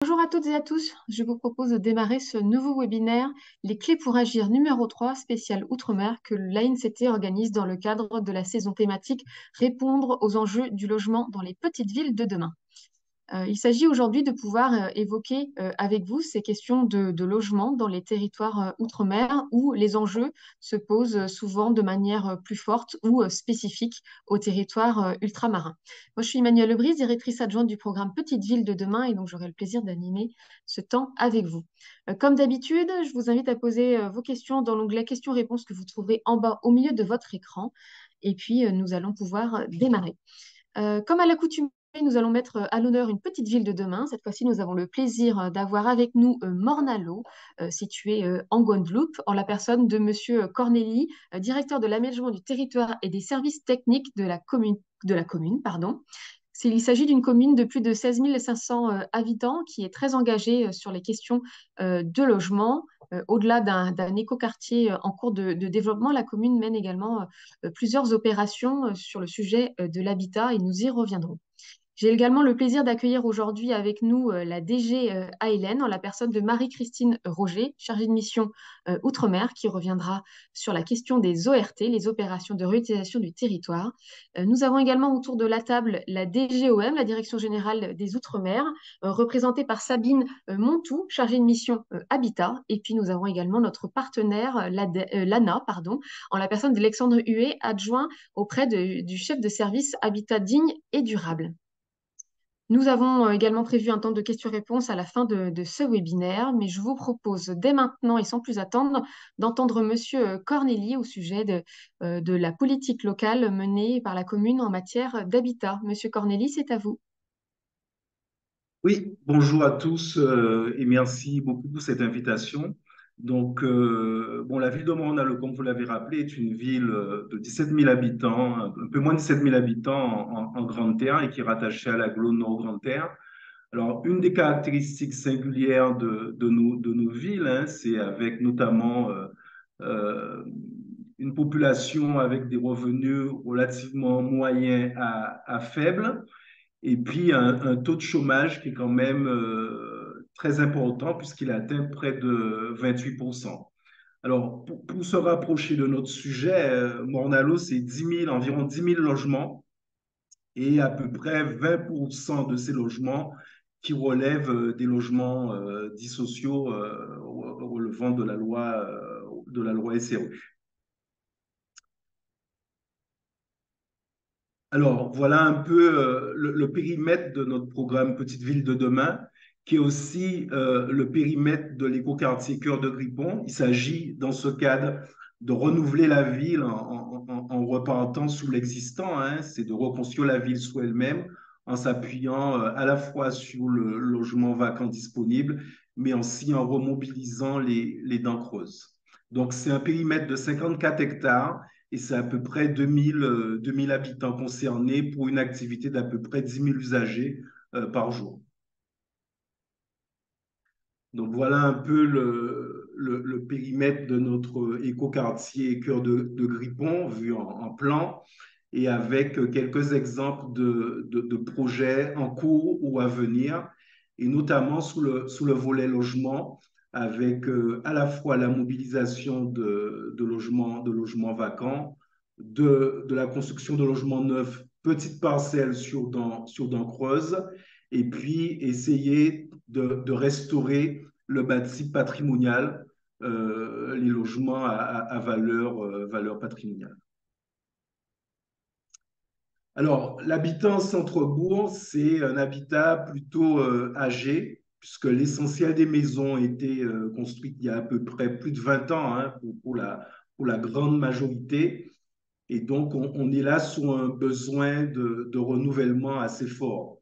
Bonjour à toutes et à tous, je vous propose de démarrer ce nouveau webinaire, les clés pour agir numéro 3, spécial Outre-mer, que l'ANCT organise dans le cadre de la saison thématique Répondre aux enjeux du logement dans les petites villes de demain. Il s'agit aujourd'hui de pouvoir évoquer avec vous ces questions de logement dans les territoires outre-mer où les enjeux se posent souvent de manière plus forte ou spécifique aux territoires ultramarins. Moi, je suis Emmanuelle Lebris, directrice adjointe du programme Petites Villes de demain et donc j'aurai le plaisir d'animer ce temps avec vous. Comme d'habitude, je vous invite à poser vos questions dans l'onglet questions-réponses que vous trouverez en bas au milieu de votre écran et puis nous allons pouvoir démarrer. Comme à l'accoutumée, nous allons mettre à l'honneur une petite ville de demain. Cette fois-ci, nous avons le plaisir d'avoir avec nous Mornalo, situé en Guadeloupe, en la personne de Monsieur Corneli, directeur de l'aménagement du territoire et des services techniques de la commune, pardon. Il s'agit d'une commune de plus de 16 500 habitants qui est très engagée sur les questions de logement. Au-delà d'un écoquartier en cours de développement, la commune mène également plusieurs opérations sur le sujet de l'habitat et nous y reviendrons. J'ai également le plaisir d'accueillir aujourd'hui avec nous la DG ALN en la personne de Marie-Christine Roger, chargée de mission Outre-mer, qui reviendra sur la question des ORT, les opérations de réutilisation du territoire. Nous avons également autour de la table la DGOM, la Direction générale des Outre-mer, représentée par Sabine Montou, chargée de mission Habitat. Et puis nous avons également notre partenaire, l'ANA, pardon, en la personne d'Alexandre Huet, adjoint auprès du chef de service Habitat digne et durable. Nous avons également prévu un temps de questions-réponses à la fin de ce webinaire, mais je vous propose dès maintenant et sans plus attendre d'entendre Monsieur Corneli au sujet de la politique locale menée par la commune en matière d'habitat. Monsieur Corneli, c'est à vous. Oui, bonjour à tous et merci beaucoup pour cette invitation. Donc, la ville de Morne-à-L'Eau, comme vous l'avez rappelé, est une ville de 17 000 habitants, un peu moins de 17 000 habitants en Grande Terre et qui est rattachée à l'agglo Nord Grande Terre. Alors, une des caractéristiques singulières de nos villes, hein, c'est avec notamment euh, une population avec des revenus relativement moyens à faibles et puis un taux de chômage qui est quand même très important puisqu'il atteint près de 28%. Alors, pour se rapprocher de notre sujet, Mornalo, c'est environ 10 000 logements et à peu près 20% de ces logements qui relèvent des logements dits sociaux relevant de la loi SRU. Alors, voilà un peu le périmètre de notre programme Petite Ville de demain, qui est aussi le périmètre de l'écoquartier Cœur de Gripon. Il s'agit, dans ce cadre, de renouveler la ville en repartant sous l'existant, hein. C'est de reconstruire la ville sous elle-même en s'appuyant à la fois sur le logement vacant disponible, mais aussi en remobilisant les dents creuses. Donc, c'est un périmètre de 54 hectares et c'est à peu près 2000 habitants concernés pour une activité d'à peu près 10 000 usagers par jour. Donc voilà un peu le périmètre de notre écoquartier Cœur de Gripon vu en plan et avec quelques exemples de projets en cours ou à venir et notamment sous le volet logement avec à la fois la mobilisation de logements vacants, de la construction de logements neufs, petites parcelles sur dents creuses et puis essayer de restaurer le bâti patrimonial, les logements à valeur patrimoniale. Alors, l'habitat centre-bourg, c'est un habitat plutôt âgé, puisque l'essentiel des maisons étaient construites il y a à peu près plus de 20 ans, hein, pour la grande majorité. Et donc, on est là sur un besoin de renouvellement assez fort.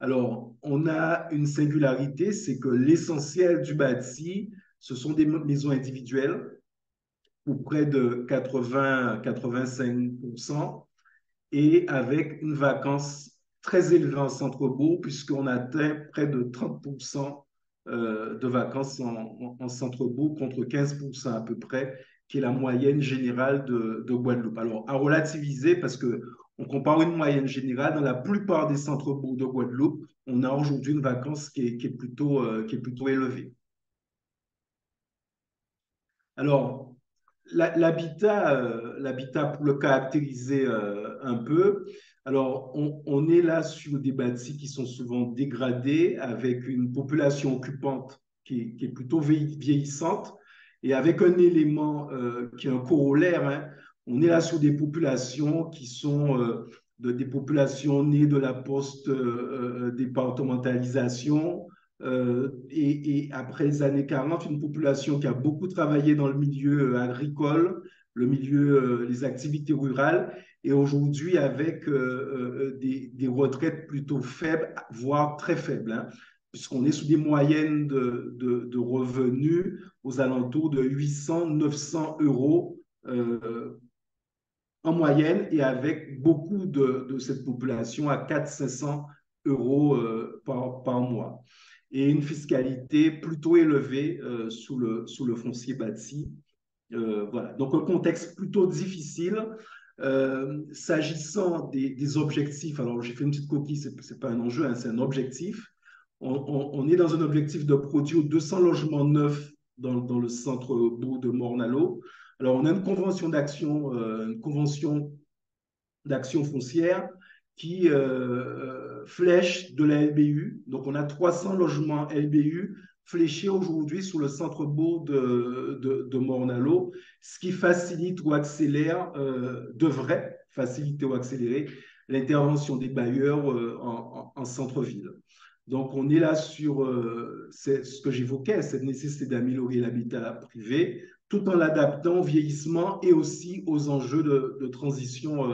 Alors, on a une singularité, c'est que l'essentiel du bâti, ce sont des maisons individuelles, pour près de 80-85%, et avec une vacance très élevée en centre-bourg, puisqu'on atteint près de 30% de vacances en centre-bourg, contre 15% à peu près qui est la moyenne générale de Guadeloupe. Alors, à relativiser, parce que on compare une moyenne générale, dans la plupart des centres-bourgs de Guadeloupe, on a aujourd'hui une vacance qui est plutôt élevée. Alors, l'habitat, pour le caractériser un peu, alors on est là sur des bâtis qui sont souvent dégradés, avec une population occupante qui est plutôt vieillissante, et avec un élément qui est un corollaire, hein. On est là sur des populations qui sont des populations nées de la post-départementalisation, et après les années 40, une population qui a beaucoup travaillé dans le milieu agricole, le milieu, les activités rurales, et aujourd'hui avec des retraites plutôt faibles, voire très faibles, hein, puisqu'on est sous des moyennes de revenus aux alentours de 800-900 euros en moyenne, et avec beaucoup de cette population à 400-500 euros par mois. Et une fiscalité plutôt élevée sous le foncier bâti. Voilà. Donc, un contexte plutôt difficile. S'agissant des objectifs, alors j'ai fait une petite coquille, ce n'est pas un enjeu, hein, c'est un objectif. On est dans un objectif de produire 200 logements neufs dans le centre-bourg de Morne-à-l'Eau. Alors, on a une convention d'action foncière qui flèche de la LBU. Donc, on a 300 logements LBU fléchés aujourd'hui sur le centre-bourg de Morne-à-l'Eau, ce qui facilite ou accélère, devrait faciliter ou accélérer l'intervention des bailleurs en centre-ville. Donc, on est là sur ce que j'évoquais, cette nécessité d'améliorer l'habitat privé, tout en l'adaptant au vieillissement et aussi aux enjeux de transition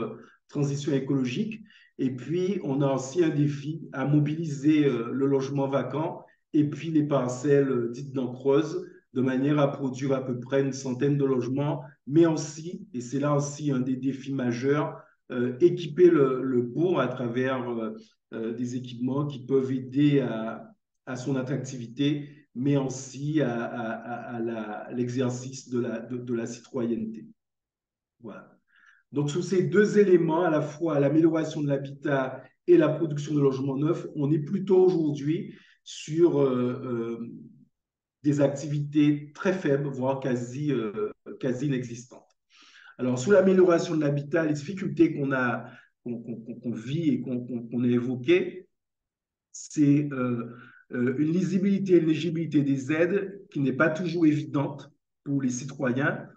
écologique. Et puis, on a aussi un défi à mobiliser le logement vacant et puis les parcelles dites d'encreuse, de manière à produire à peu près une centaine de logements, mais aussi, et c'est là aussi un des défis majeurs, équiper le bourg à travers des équipements qui peuvent aider à son attractivité, mais aussi à l'exercice de la citoyenneté. Voilà. Donc, sous ces deux éléments, à la fois l'amélioration de l'habitat et la production de logements neufs, on est plutôt aujourd'hui sur des activités très faibles, voire quasi inexistantes. Alors, sous l'amélioration de l'habitat, les difficultés qu'on vit et qu'on a évoquées, c'est une lisibilité et une légibilité des aides qui n'est pas toujours évidente pour les citoyens.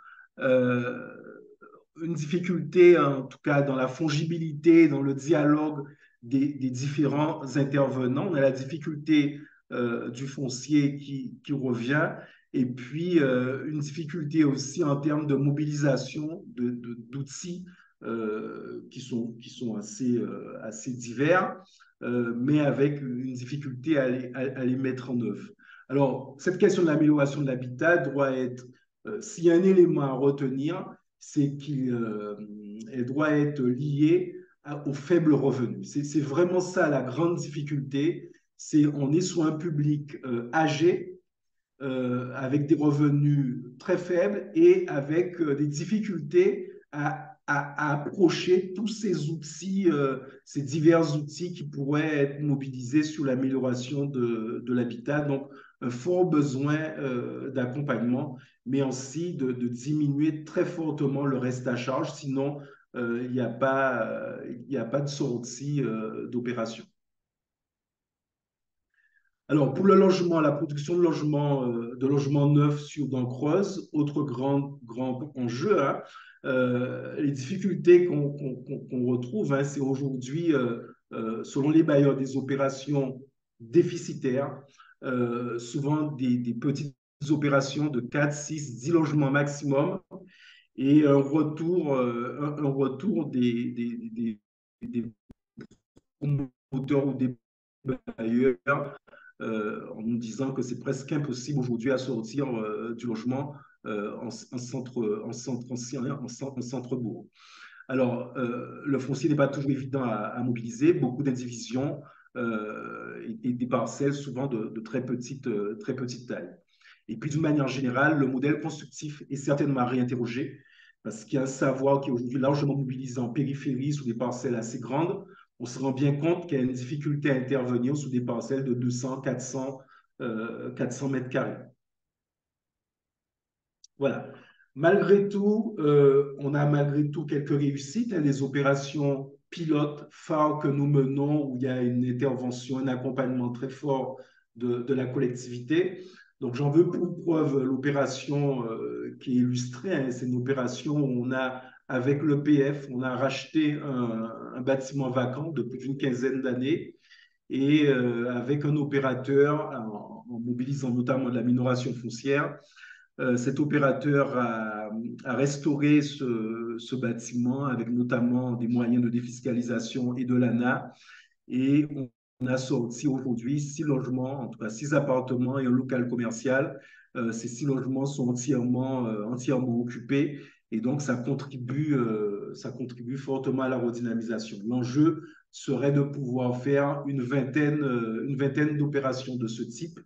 Une difficulté, en tout cas, dans la fongibilité, dans le dialogue des différents intervenants. On a la difficulté du foncier qui revient, et puis une difficulté aussi en termes de mobilisation d'outils qui sont assez divers, mais avec une difficulté à les mettre en œuvre. Alors, cette question de l'amélioration de l'habitat doit être, s'il y a un élément à retenir, c'est qu'elle doit être liée aux faibles revenus. C'est vraiment ça la grande difficulté. On est sur un public âgé, avec des revenus très faibles et avec des difficultés à approcher tous ces outils, ces divers outils qui pourraient être mobilisés sur l'amélioration de l'habitat. Donc, un fort besoin d'accompagnement, mais aussi de diminuer très fortement le reste à charge, sinon il n'y a pas de sortie d'opération. Alors, pour le logement, la production de logements neufs sur dents creuses, autre grand enjeu, hein, les difficultés qu'on retrouve, hein, c'est aujourd'hui, selon les bailleurs, des opérations déficitaires, souvent des petites opérations de 4, 6, 10 logements maximum, et un retour des promoteurs ou des bailleurs en nous disant que c'est presque impossible aujourd'hui à sortir du logement en centre-bourg. Alors, le foncier n'est pas toujours évident à mobiliser, beaucoup d'indivisions et des parcelles souvent de très petite taille. Et puis, d'une manière générale, le modèle constructif est certainement à réinterroger parce qu'il y a un savoir qui est aujourd'hui largement mobilisé en périphérie sur des parcelles assez grandes. On se rend bien compte qu'il y a une difficulté à intervenir sur des parcelles de 200, 400 mètres carrés. Voilà. Malgré tout, on a malgré tout quelques réussites, hein, des opérations pilotes phares que nous menons où il y a une intervention, un accompagnement très fort de la collectivité. Donc, j'en veux pour preuve l'opération qui est illustrée. Hein, c'est une opération où on a, avec l'EPF, on a racheté un bâtiment vacant de plus d'une quinzaine d'années et avec un opérateur en mobilisant notamment de la minoration foncière cet opérateur a restauré ce bâtiment avec notamment des moyens de défiscalisation et de l'ANA. Et on a sorti aujourd'hui 6 logements, en tout cas 6 appartements et un local commercial. Ces 6 logements sont entièrement occupés et donc ça contribue fortement à la redynamisation. L'enjeu serait de pouvoir faire une vingtaine d'opérations de ce type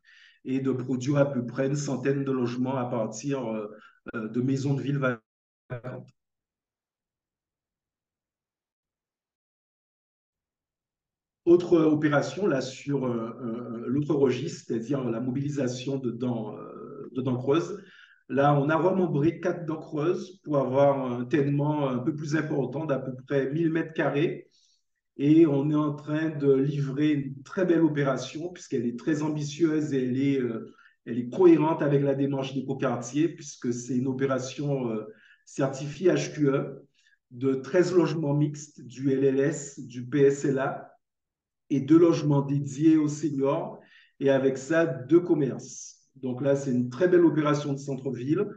et de produire à peu près une centaine de logements à partir de maisons de ville vacantes. Autre opération, là, sur l'autre registre, c'est-à-dire la mobilisation de dents creuses. Là, on a remembré 4 dents creuses pour avoir un tènement un peu plus important d'à peu près 1000 mètres carrés. Et on est en train de livrer une très belle opération puisqu'elle est très ambitieuse et elle est cohérente avec la démarche d'écoquartier puisque c'est une opération certifiée HQE de 13 logements mixtes, du LLS, du PSLA et 2 logements dédiés aux seniors et avec ça 2 commerces. Donc là, c'est une très belle opération de centre-ville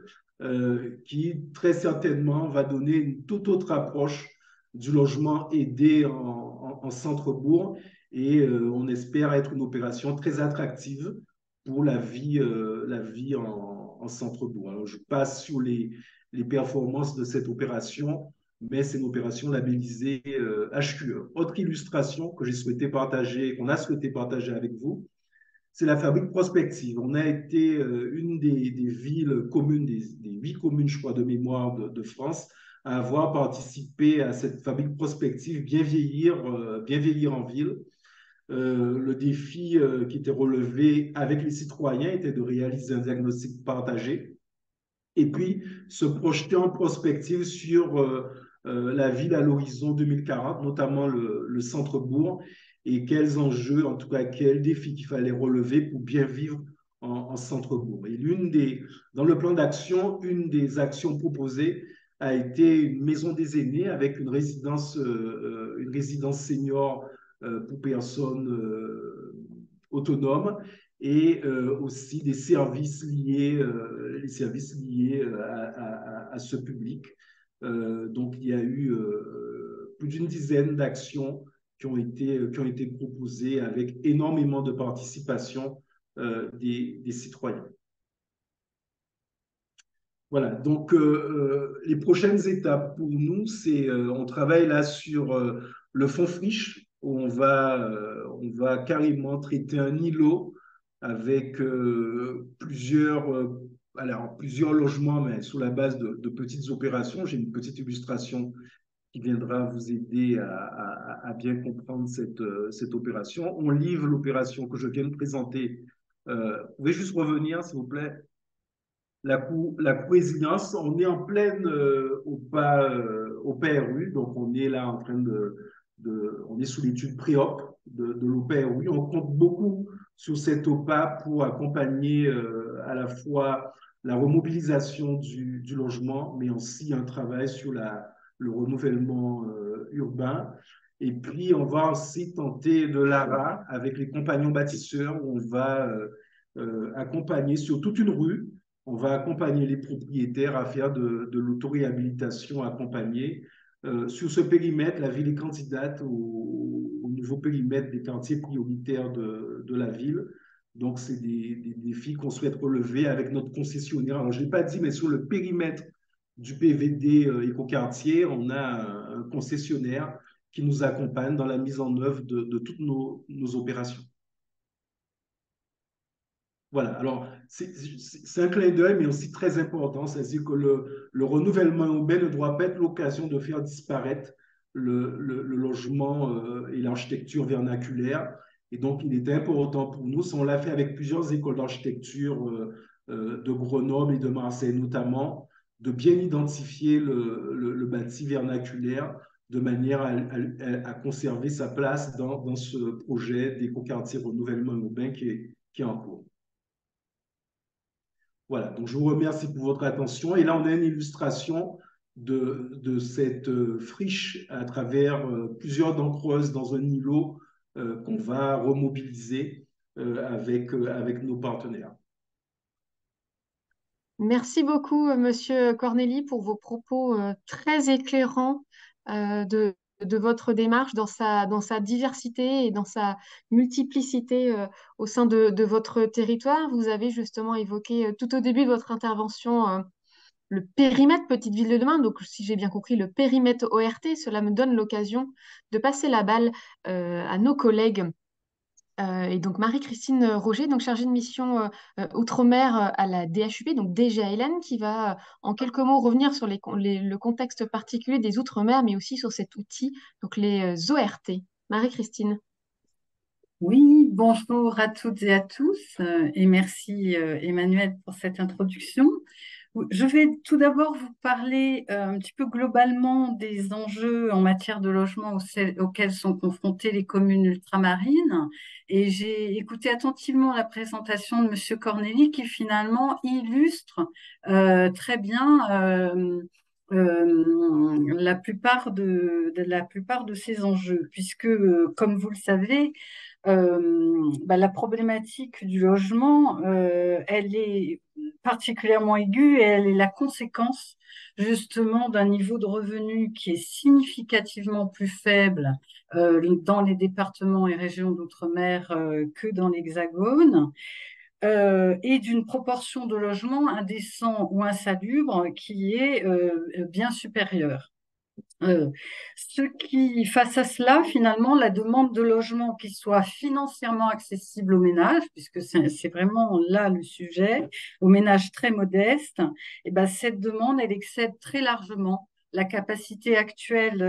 qui très certainement va donner une toute autre approche du logement aidé en centre-bourg et on espère être une opération très attractive pour la vie en centre-bourg. Alors, je passe sur les performances de cette opération mais c'est une opération labellisée HQE. Autre illustration que j'ai souhaité partager, qu'on a souhaité partager avec vous, c'est la fabrique prospective. On a été une des villes communes, des 8 communes, je crois, de mémoire de France, à avoir participé à cette fabrique prospective bien vieillir en ville. Le défi qui était relevé avec les citoyens était de réaliser un diagnostic partagé et puis se projeter en prospective sur la ville à l'horizon 2040, notamment le centre-bourg, et quels enjeux, en tout cas quels défis qu'il fallait relever pour bien vivre en centre-bourg. Et dans le plan d'action, une des actions proposées a été une maison des aînés avec une résidence senior pour personnes autonomes et aussi des services les services liés à ce public. Donc, il y a eu plus d'une dizaine d'actions qui ont été proposées avec énormément de participation des citoyens. Voilà, donc les prochaines étapes pour nous, c'est on travaille là sur le fonds friche, où on va carrément traiter un îlot avec plusieurs logements, mais sous la base de petites opérations. J'ai une petite illustration qui viendra vous aider à bien comprendre cette opération. On livre l'opération que je viens de présenter. Vous pouvez juste revenir, s'il vous plaît? La résilience, on est en pleine au PRU, donc on est là en train on est sous l'étude pré-op de l'OPRU. On compte beaucoup sur cette OPA pour accompagner à la fois la remobilisation du logement, mais aussi un travail sur le renouvellement urbain. Et puis, on va aussi tenter de l'ARA avec les compagnons bâtisseurs, où on va accompagner sur toute une rue on va accompagner les propriétaires à faire de l'autoréhabilitation accompagnée. Sur ce périmètre, la ville est candidate au nouveau périmètre des quartiers prioritaires de la ville. Donc, c'est des défis qu'on souhaite relever avec notre concessionnaire. Alors, je ne l'ai pas dit, mais sur le périmètre du PVD Écoquartier, on a un concessionnaire qui nous accompagne dans la mise en œuvre de toutes nos opérations. Voilà, alors c'est un clin d'œil, mais aussi très important. C'est-à-dire que le renouvellement urbain ne doit pas être l'occasion de faire disparaître le logement et l'architecture vernaculaire. Et donc, il était important pour nous, on l'a fait avec plusieurs écoles d'architecture de Grenoble et de Marseille notamment, de bien identifier le bâti vernaculaire de manière à conserver sa place dans ce projet d'écoquartier renouvellement urbain qui est en cours. Voilà, donc je vous remercie pour votre attention. Et là, on a une illustration de cette friche à travers plusieurs dents creuses dans un îlot qu'on va remobiliser avec nos partenaires. Merci beaucoup, Monsieur Corneli, pour vos propos très éclairants de votre démarche dans sa diversité et dans sa multiplicité au sein de votre territoire. Vous avez justement évoqué tout au début de votre intervention le périmètre Petite Ville de demain. Donc, si j'ai bien compris, le périmètre ORT, cela me donne l'occasion de passer la balle à nos collègues et donc Marie-Christine Roger, donc chargée de mission Outre-mer à la DHUP, donc DGALN, qui va en quelques mots revenir sur le contexte particulier des Outre-mer, mais aussi sur cet outil, donc les ORT. Marie-Christine. Oui, bonjour à toutes et à tous et merci Emmanuel pour cette introduction. Je vais tout d'abord vous parler un petit peu globalement des enjeux en matière de logement auxquels sont confrontées les communes ultramarines. Et j'ai écouté attentivement la présentation de Monsieur Corneli qui finalement illustre très bien la plupart de ces enjeux, puisque, comme vous le savez, la problématique du logement, elle est particulièrement aiguë et elle est la conséquence justement d'un niveau de revenu qui est significativement plus faible dans les départements et régions d'outre-mer que dans l'Hexagone. Et d'une proportion de logements indécents ou insalubres qui est bien supérieure. Face à cela, finalement, la demande de logement qui soit financièrement accessible aux ménages, puisque c'est vraiment là le sujet, aux ménages très modestes, et ben, cette demande, elle excède très largement la capacité actuelle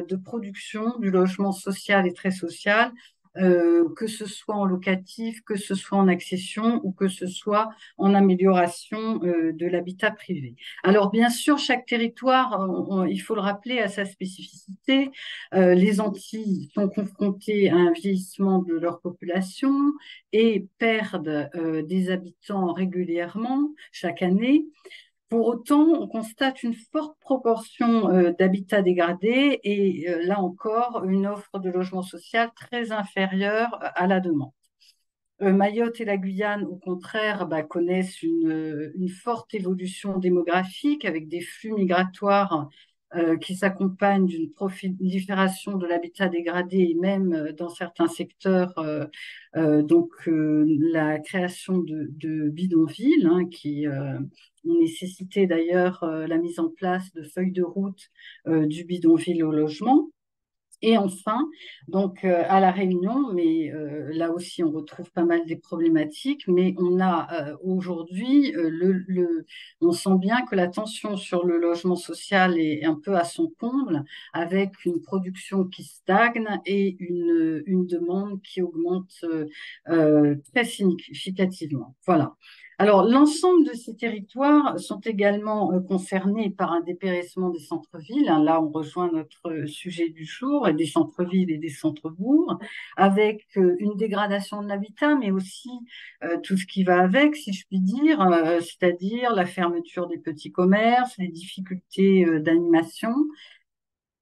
de production du logement social et très social, que ce soit en locatif, que ce soit en accession ou que ce soit en amélioration de l'habitat privé. Alors, bien sûr, chaque territoire, il faut le rappeler, a sa spécificité. Les Antilles sont confrontées à un vieillissement de leur population et perdent des habitants régulièrement chaque année. Pour autant, on constate une forte proportion d'habitats dégradés et là encore, une offre de logement social très inférieure à la demande. Mayotte et la Guyane, au contraire, connaissent une forte évolution démographique avec des flux migratoires qui s'accompagnent d'une prolifération de l'habitat dégradé et même dans certains secteurs, la création de bidonvilles qui ont nécessité d'ailleurs la mise en place de feuilles de route du bidonville au logement. Et enfin, donc à La Réunion, mais là aussi on retrouve pas mal des problématiques, mais on a aujourd'hui, on sent bien que la tension sur le logement social est un peu à son comble, avec une production qui stagne et une demande qui augmente très significativement. Voilà. Alors, l'ensemble de ces territoires sont également concernés par un dépérissement des centres-villes. Là, on rejoint notre sujet du jour, et des centres-villes et des centres-bourgs, avec une dégradation de l'habitat, mais aussi tout ce qui va avec, si je puis dire, c'est-à-dire la fermeture des petits commerces, les difficultés d'animation.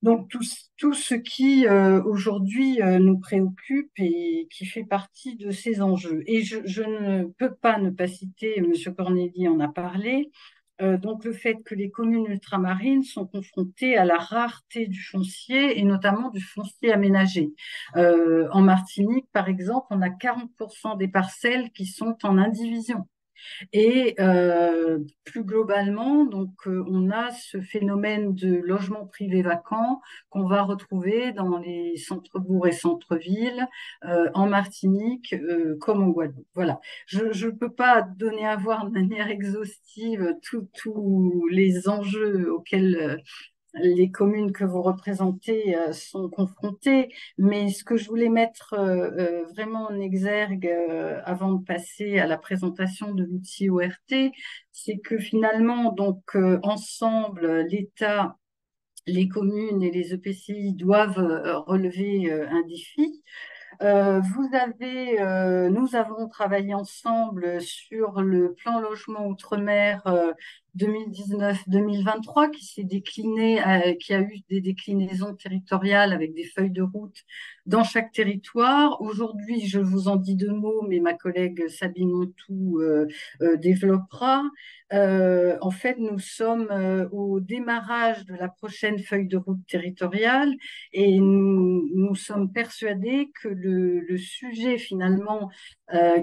Donc, tout ce qui aujourd'hui nous préoccupe et qui fait partie de ces enjeux. Et je ne peux pas ne pas citer, M. Corneli en a parlé, donc le fait que les communes ultramarines sont confrontées à la rareté du foncier et notamment du foncier aménagé. En Martinique, par exemple, on a 40% des parcelles qui sont en indivision. Et plus globalement, donc, on a ce phénomène de logement privé vacant qu'on va retrouver dans les centres-bourgs et centres-villes, en Martinique, comme en Guadeloupe. Voilà. Je ne peux pas donner à voir de manière exhaustive tous les enjeux auxquels les communes que vous représentez sont confrontées, mais ce que je voulais mettre vraiment en exergue avant de passer à la présentation de l'outil ORT, c'est que finalement, donc ensemble, l'État, les communes et les EPCI doivent relever un défi. Nous avons travaillé ensemble sur le plan logement outre-mer 2019-2023 qui s'est décliné, qui a eu des déclinaisons territoriales avec des feuilles de route dans chaque territoire. Aujourd'hui, je vous en dis deux mots, mais ma collègue Sabine Montou développera. En fait, nous sommes au démarrage de la prochaine feuille de route territoriale et nous sommes persuadés que le sujet finalement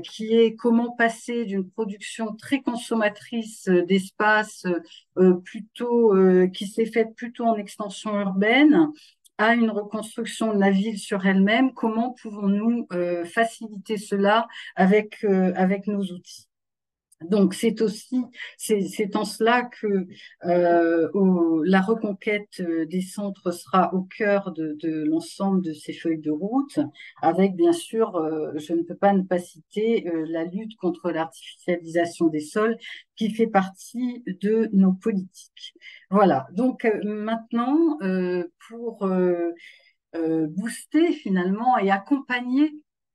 qui est comment passer d'une production très consommatrice d'espace plutôt qui s'est faite plutôt en extension urbaine à une reconstruction de la ville sur elle-même, comment pouvons-nous faciliter cela avec nos outils? Donc, c'est en cela que la reconquête des centres sera au cœur de l'ensemble de ces feuilles de route, avec bien sûr, je ne peux pas ne pas citer la lutte contre l'artificialisation des sols, qui fait partie de nos politiques. Voilà. Donc maintenant, pour booster finalement et accompagner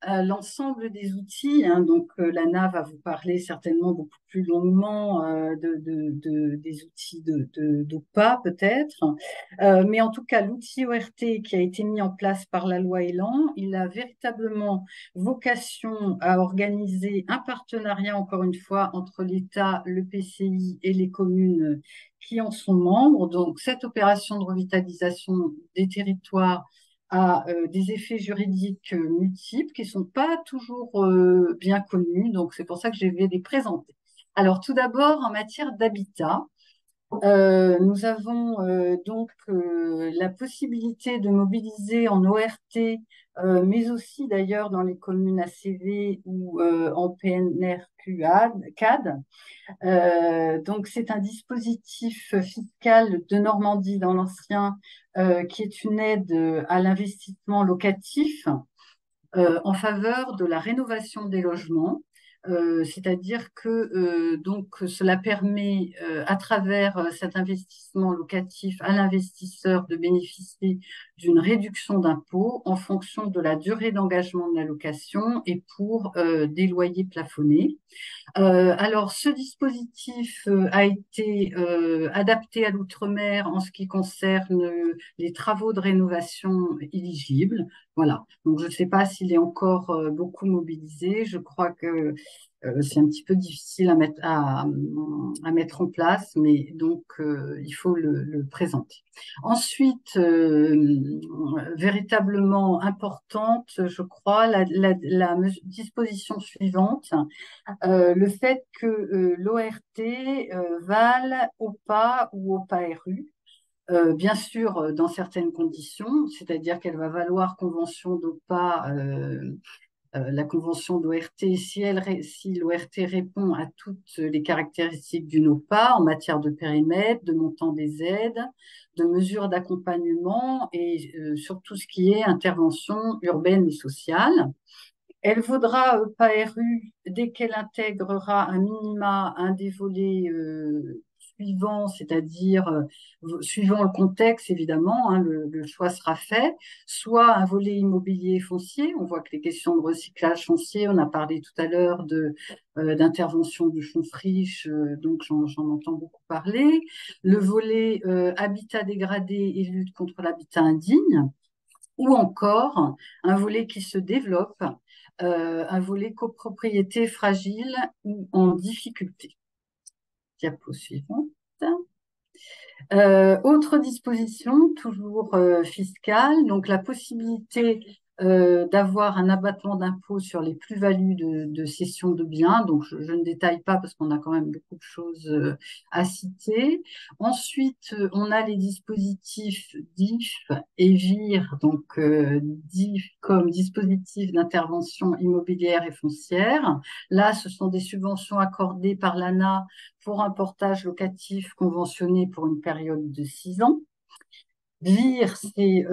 l'ensemble des outils. Hein. Donc, Lana va vous parler certainement beaucoup plus longuement des outils d'OPA peut-être. Mais en tout cas, l'outil ORT qui a été mis en place par la loi Elan, il a véritablement vocation à organiser un partenariat, encore une fois, entre l'État, le PCI et les communes qui en sont membres. Donc, cette opération de revitalisation des territoires a des effets juridiques multiples qui ne sont pas toujours bien connus. Donc, c'est pour ça que je vais les présenter. Alors, tout d'abord, en matière d'habitat, nous avons donc la possibilité de mobiliser en ORT, mais aussi d'ailleurs dans les communes ACV ou en PNRQ-CAD. Donc, c'est un dispositif fiscal de Normandie dans l'ancien qui est une aide à l'investissement locatif en faveur de la rénovation des logements. C'est-à-dire que donc cela permet à travers cet investissement locatif à l'investisseur de bénéficier d'une réduction d'impôt en fonction de la durée d'engagement de la location et pour des loyers plafonnés. Alors, ce dispositif a été adapté à l'outre-mer en ce qui concerne les travaux de rénovation éligibles. Voilà. Donc, je ne sais pas s'il est encore beaucoup mobilisé. Je crois que c'est un petit peu difficile à mettre en place, mais donc il faut le présenter. Ensuite, véritablement importante, je crois, la disposition suivante, le fait que l'ORT vale OPA ou OPA-RU. Bien sûr, dans certaines conditions, c'est-à-dire qu'elle va valoir convention d'OPA, la convention d'ORT, si l'ORT répond à toutes les caractéristiques d'une OPA en matière de périmètre, de montant des aides, de mesures d'accompagnement et sur tout ce qui est intervention urbaine et sociale. Elle vaudra PARU dès qu'elle intégrera un minima un des volets suivants, c'est-à-dire suivant le contexte évidemment, hein, le choix sera fait, soit un volet immobilier foncier. On voit que les questions de recyclage foncier, on a parlé tout à l'heure d'intervention du fonds friche, donc j'en entends beaucoup parler. Le volet habitat dégradé et lutte contre l'habitat indigne, ou encore un volet qui se développe, un volet copropriété fragile ou en difficulté. Diapo suivante. Autre disposition, toujours fiscale, donc la possibilité d'avoir un abattement d'impôt sur les plus-values de cession de biens. Donc, je ne détaille pas parce qu'on a quand même beaucoup de choses à citer. Ensuite, on a les dispositifs DIF et VIR, donc DIF comme dispositif d'intervention immobilière et foncière. Là, ce sont des subventions accordées par l'ANA pour un portage locatif conventionné pour une période de 6 ans. VIR, c'est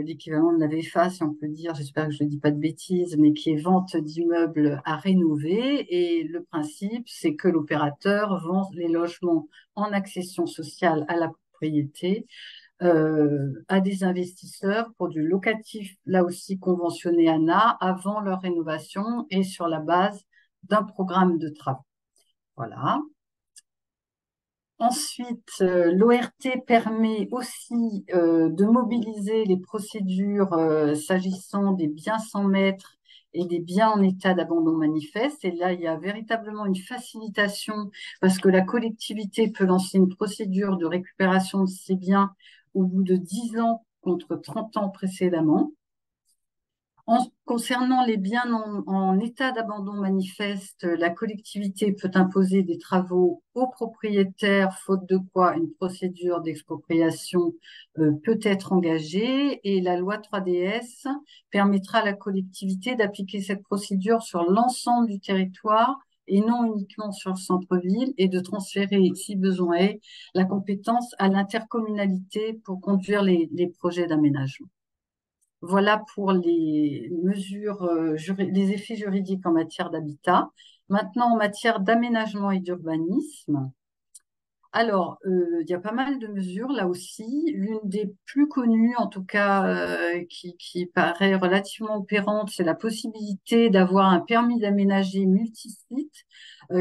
l'équivalent de la VFA, si on peut dire, j'espère que je ne dis pas de bêtises, mais qui est vente d'immeubles à rénover. Et le principe, c'est que l'opérateur vend les logements en accession sociale à la propriété à des investisseurs pour du locatif, là aussi conventionné ANA, avant leur rénovation et sur la base d'un programme de travaux. Voilà. Ensuite, l'ORT permet aussi de mobiliser les procédures s'agissant des biens sans maître et des biens en état d'abandon manifeste. Et là, il y a véritablement une facilitation parce que la collectivité peut lancer une procédure de récupération de ses biens au bout de 10 ans contre 30 ans précédemment. Concernant les biens en état d'abandon manifeste, la collectivité peut imposer des travaux aux propriétaires, faute de quoi une procédure d'expropriation peut être engagée. Et la loi 3DS permettra à la collectivité d'appliquer cette procédure sur l'ensemble du territoire et non uniquement sur le centre-ville, et de transférer, si besoin est, la compétence à l'intercommunalité pour conduire les projets d'aménagement. Voilà pour les mesures, les effets juridiques en matière d'habitat. Maintenant, en matière d'aménagement et d'urbanisme, alors, il y a pas mal de mesures là aussi. L'une des plus connues, en tout cas, qui paraît relativement opérante, c'est la possibilité d'avoir un permis d'aménager multisite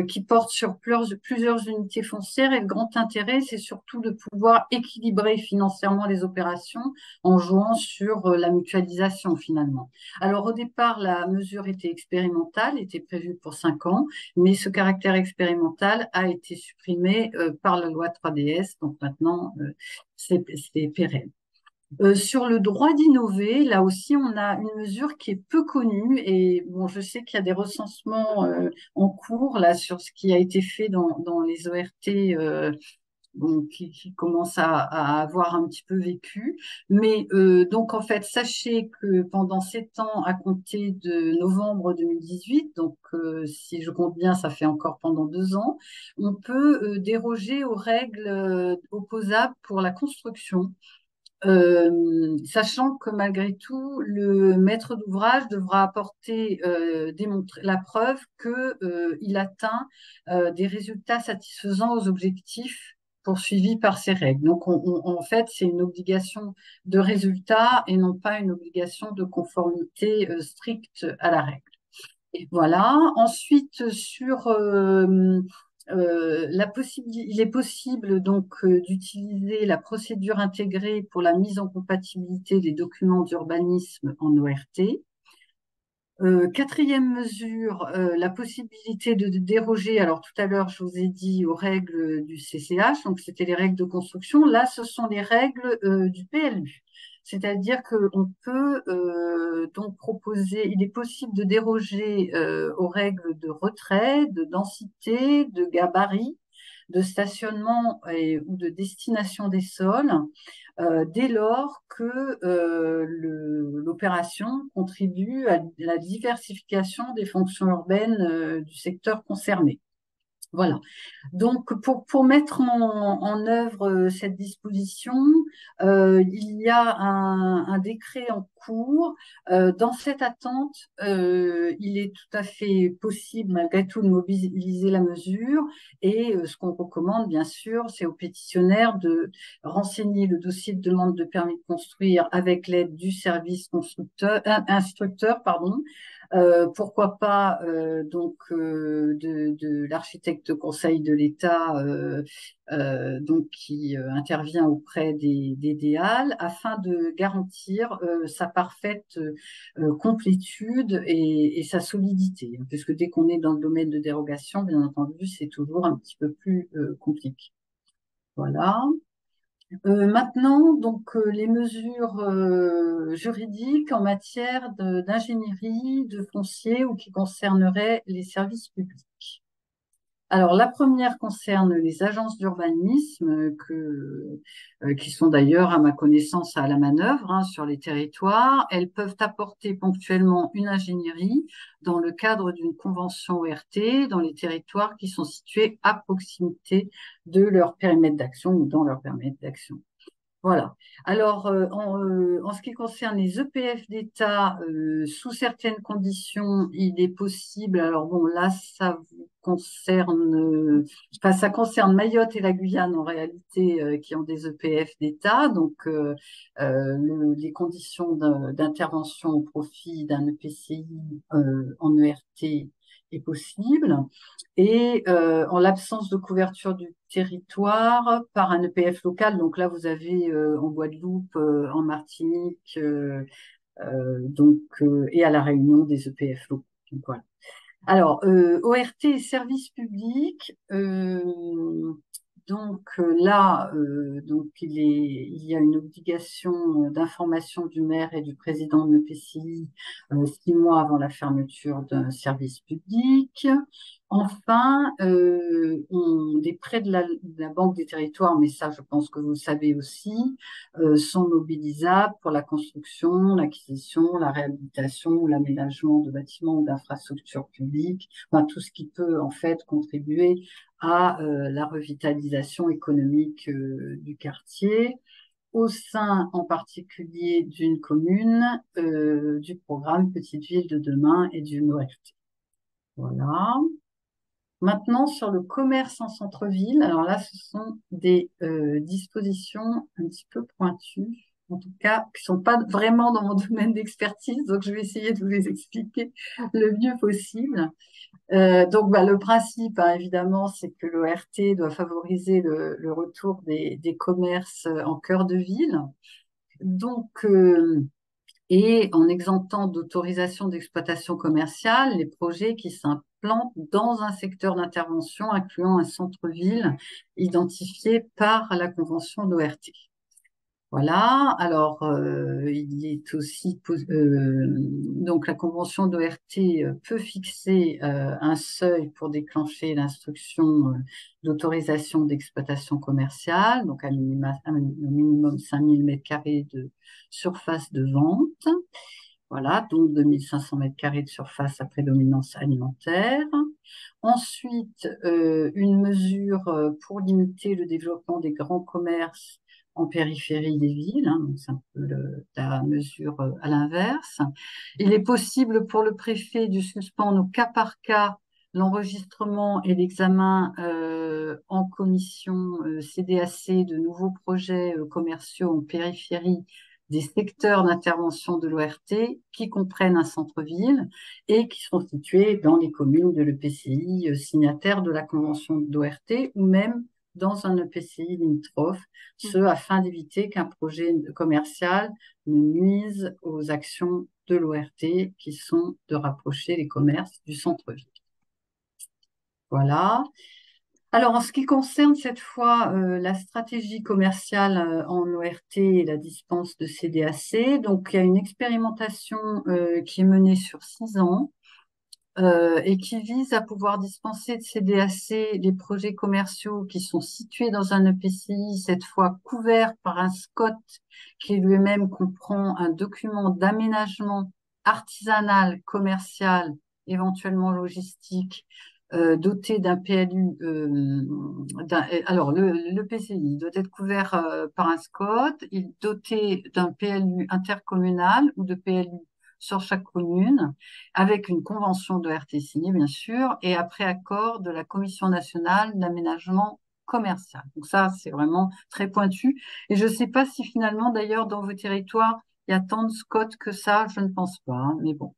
qui porte sur plusieurs unités foncières. Et le grand intérêt, c'est surtout de pouvoir équilibrer financièrement les opérations en jouant sur la mutualisation finalement. Alors, au départ, la mesure était expérimentale, était prévue pour 5 ans, mais ce caractère expérimental a été supprimé par la loi 3DS, donc maintenant c'est pérenne. Sur le droit d'innover, là aussi, on a une mesure qui est peu connue et bon, je sais qu'il y a des recensements en cours là sur ce qui a été fait dans les ORT bon, qui commence à avoir un petit peu vécu. Mais donc, en fait, sachez que pendant 7 ans, à compter de novembre 2018, donc si je compte bien, ça fait encore pendant 2 ans, on peut déroger aux règles opposables pour la construction. Sachant que malgré tout, le maître d'ouvrage devra apporter, démontrer la preuve qu'il atteint des résultats satisfaisants aux objectifs poursuivis par ces règles. Donc, en fait, c'est une obligation de résultat et non pas une obligation de conformité stricte à la règle. Et voilà. Ensuite, sur il est possible donc d'utiliser la procédure intégrée pour la mise en compatibilité des documents d'urbanisme en ORT. Quatrième mesure, la possibilité de déroger. Alors tout à l'heure, je vous ai dit aux règles du CCH, donc c'était les règles de construction. Là, ce sont les règles du PLU. C'est-à-dire qu'on peut donc proposer, il est possible de déroger aux règles de retrait, de densité, de gabarit, de stationnement ou de destination des sols, dès lors que l'opération contribue à la diversification des fonctions urbaines du secteur concerné. Voilà. Donc, pour mettre en œuvre cette disposition, il y a un décret en cours. Dans cette attente, il est tout à fait possible, malgré tout, de mobiliser la mesure. Et ce qu'on recommande, bien sûr, c'est aux pétitionnaires de renseigner le dossier de demande de permis de construire avec l'aide du service instructeur, pardon, pourquoi pas donc de l'architecte conseil de l'État donc qui intervient auprès des DEAL afin de garantir sa parfaite complétude et sa solidité, puisque dès qu'on est dans le domaine de dérogation, bien entendu, c'est toujours un petit peu plus compliqué. Voilà. Maintenant, donc, les mesures juridiques en matière d'ingénierie, de foncier ou qui concerneraient les services publics. Alors, la première concerne les agences d'urbanisme qui sont d'ailleurs, à ma connaissance, à la manœuvre hein, sur les territoires. Elles peuvent apporter ponctuellement une ingénierie dans le cadre d'une convention ORT dans les territoires qui sont situés à proximité de leur périmètre d'action ou dans leur périmètre d'action. Voilà. Alors, en ce qui concerne les EPF d'État, sous certaines conditions, il est possible. Alors bon, là, ça vous concerne, enfin, ça concerne Mayotte et la Guyane en réalité, qui ont des EPF d'État. Donc, les conditions d'intervention au profit d'un EPCI en ERT est possible. Et en l'absence de couverture du territoire par un EPF local, donc là vous avez en Guadeloupe, en Martinique, et à La Réunion des EPF locaux. Donc, voilà. Alors, ORT et services publics, là, il y a une obligation d'information du maire et du président de l'EPCI 6 mois avant la fermeture d'un service public. Enfin, des prêts de la Banque des Territoires, mais ça, je pense que vous le savez aussi, sont mobilisables pour la construction, l'acquisition, la réhabilitation ou l'aménagement de bâtiments ou d'infrastructures publiques, enfin, tout ce qui peut en fait contribuer à la revitalisation économique du quartier, au sein en particulier d'une commune, du programme Petite Ville de demain et du ORT. Voilà. Maintenant, sur le commerce en centre-ville, alors là, ce sont des dispositions un petit peu pointues, en tout cas, qui ne sont pas vraiment dans mon domaine d'expertise, donc je vais essayer de vous les expliquer le mieux possible. Donc, le principe, hein, évidemment, c'est que l'ORT doit favoriser le retour des commerces en cœur de ville. Donc, et en exemptant d'autorisation d'exploitation commerciale les projets qui s'implantent dans un secteur d'intervention incluant un centre-ville identifié par la convention d'ORT. Voilà. Alors, il est aussi donc la convention d'ORT peut fixer un seuil pour déclencher l'instruction d'autorisation d'exploitation commerciale, donc un minimum 5000 m² de surface de vente. Voilà, donc 2500 m² de surface à prédominance alimentaire. Ensuite, une mesure pour limiter le développement des grands commerces en périphérie des villes, hein, donc c'est un peu la mesure à l'inverse. Il est possible pour le préfet de suspendre au cas par cas l'enregistrement et l'examen en commission CDAC de nouveaux projets commerciaux en périphérie des secteurs d'intervention de l'ORT qui comprennent un centre-ville et qui sont situés dans les communes de l'EPCI signataires de la convention d'ORT ou même dans un EPCI limitrophe, ce afin d'éviter qu'un projet commercial ne nuise aux actions de l'ORT qui sont de rapprocher les commerces du centre-ville. Voilà. Alors, en ce qui concerne cette fois la stratégie commerciale en ORT et la dispense de CDAC, donc il y a une expérimentation qui est menée sur 6 ans et qui vise à pouvoir dispenser de CDAC les projets commerciaux qui sont situés dans un EPCI, cette fois couvert par un SCOT qui lui-même comprend un document d'aménagement artisanal, commercial, éventuellement logistique, doté d'un PLU. Alors, le PCI doit être couvert par un SCOT, il doté d'un PLU intercommunal ou de PLU sur chaque commune, avec une convention de RT signée, bien sûr, et après accord de la Commission nationale d'aménagement commercial. Donc ça, c'est vraiment très pointu. Et je ne sais pas si finalement, d'ailleurs, dans vos territoires, il y a tant de SCOT que ça, je ne pense pas, hein, mais bon.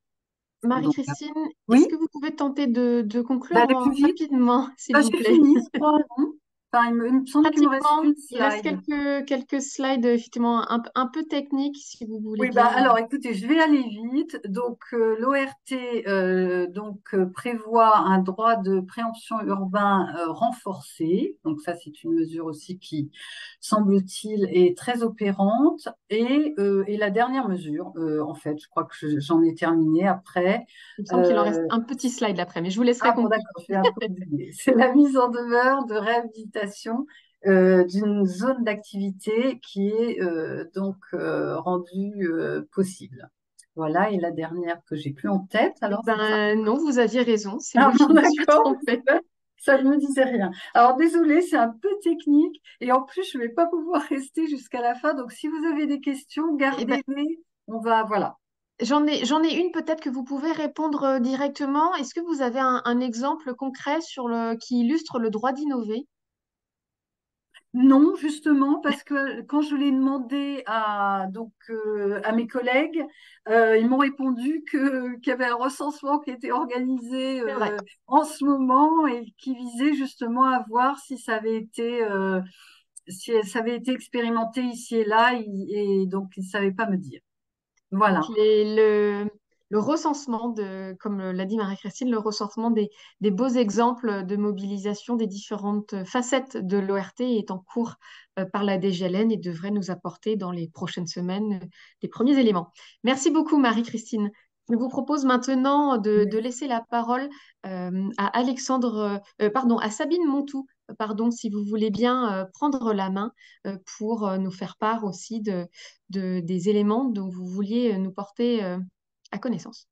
Donc, Marie-Christine, est-ce oui, que vous pouvez tenter de conclure aller plus vite. rapidement, s'il vous J'ai plaît? fini, je crois, non. Enfin, il me semble qu'il me reste Pratiquement, une il reste slide. quelques slides effectivement un peu techniques si vous voulez Oui, bah bien. alors écoutez, je vais aller vite. Donc l'ORT prévoit un droit de préemption urbain renforcé. Donc ça, c'est une mesure aussi qui, semble-t-il, est très opérante. Et la dernière mesure, en fait, je crois que j'en ai terminé après. Il me semble qu'il en reste Euh, un petit slide après, mais je vous laisserai ah bon, conclure. d'accord, je vais un peu oublier. C'est la mise en demeure de réhabilitation d'une zone d'activité qui est rendue possible. Voilà, et la dernière que j'ai plus en tête, Eh alors c'est ça. ben non, vous aviez raison, c'est Ah moi bon, qui me suis d'accord, trompée. ça ne me disait rien. Alors désolée, c'est un peu technique et en plus je ne vais pas pouvoir rester jusqu'à la fin. Donc si vous avez des questions, Eh ben, gardez-les. On va, voilà. j'en ai une peut-être que vous pouvez répondre directement. Est-ce que vous avez un exemple concret qui illustre le droit d'innover? Non, justement, parce que quand je l'ai demandé à mes collègues, ils m'ont répondu qu'il y avait un recensement qui était organisé C'est vrai. en ce moment et qui visait justement à voir si ça avait été expérimenté ici et là, et donc ils ne savaient pas me dire. Donc, Voilà. le recensement comme l'a dit Marie-Christine, le recensement des beaux exemples de mobilisation des différentes facettes de l'ORT est en cours par la DGLN et devrait nous apporter dans les prochaines semaines les premiers éléments. Merci beaucoup, Marie-Christine. Je vous propose maintenant de laisser la parole à à Sabine Montou, pardon, si vous voulez bien prendre la main pour nous faire part aussi des éléments dont vous vouliez nous porter à connaissance.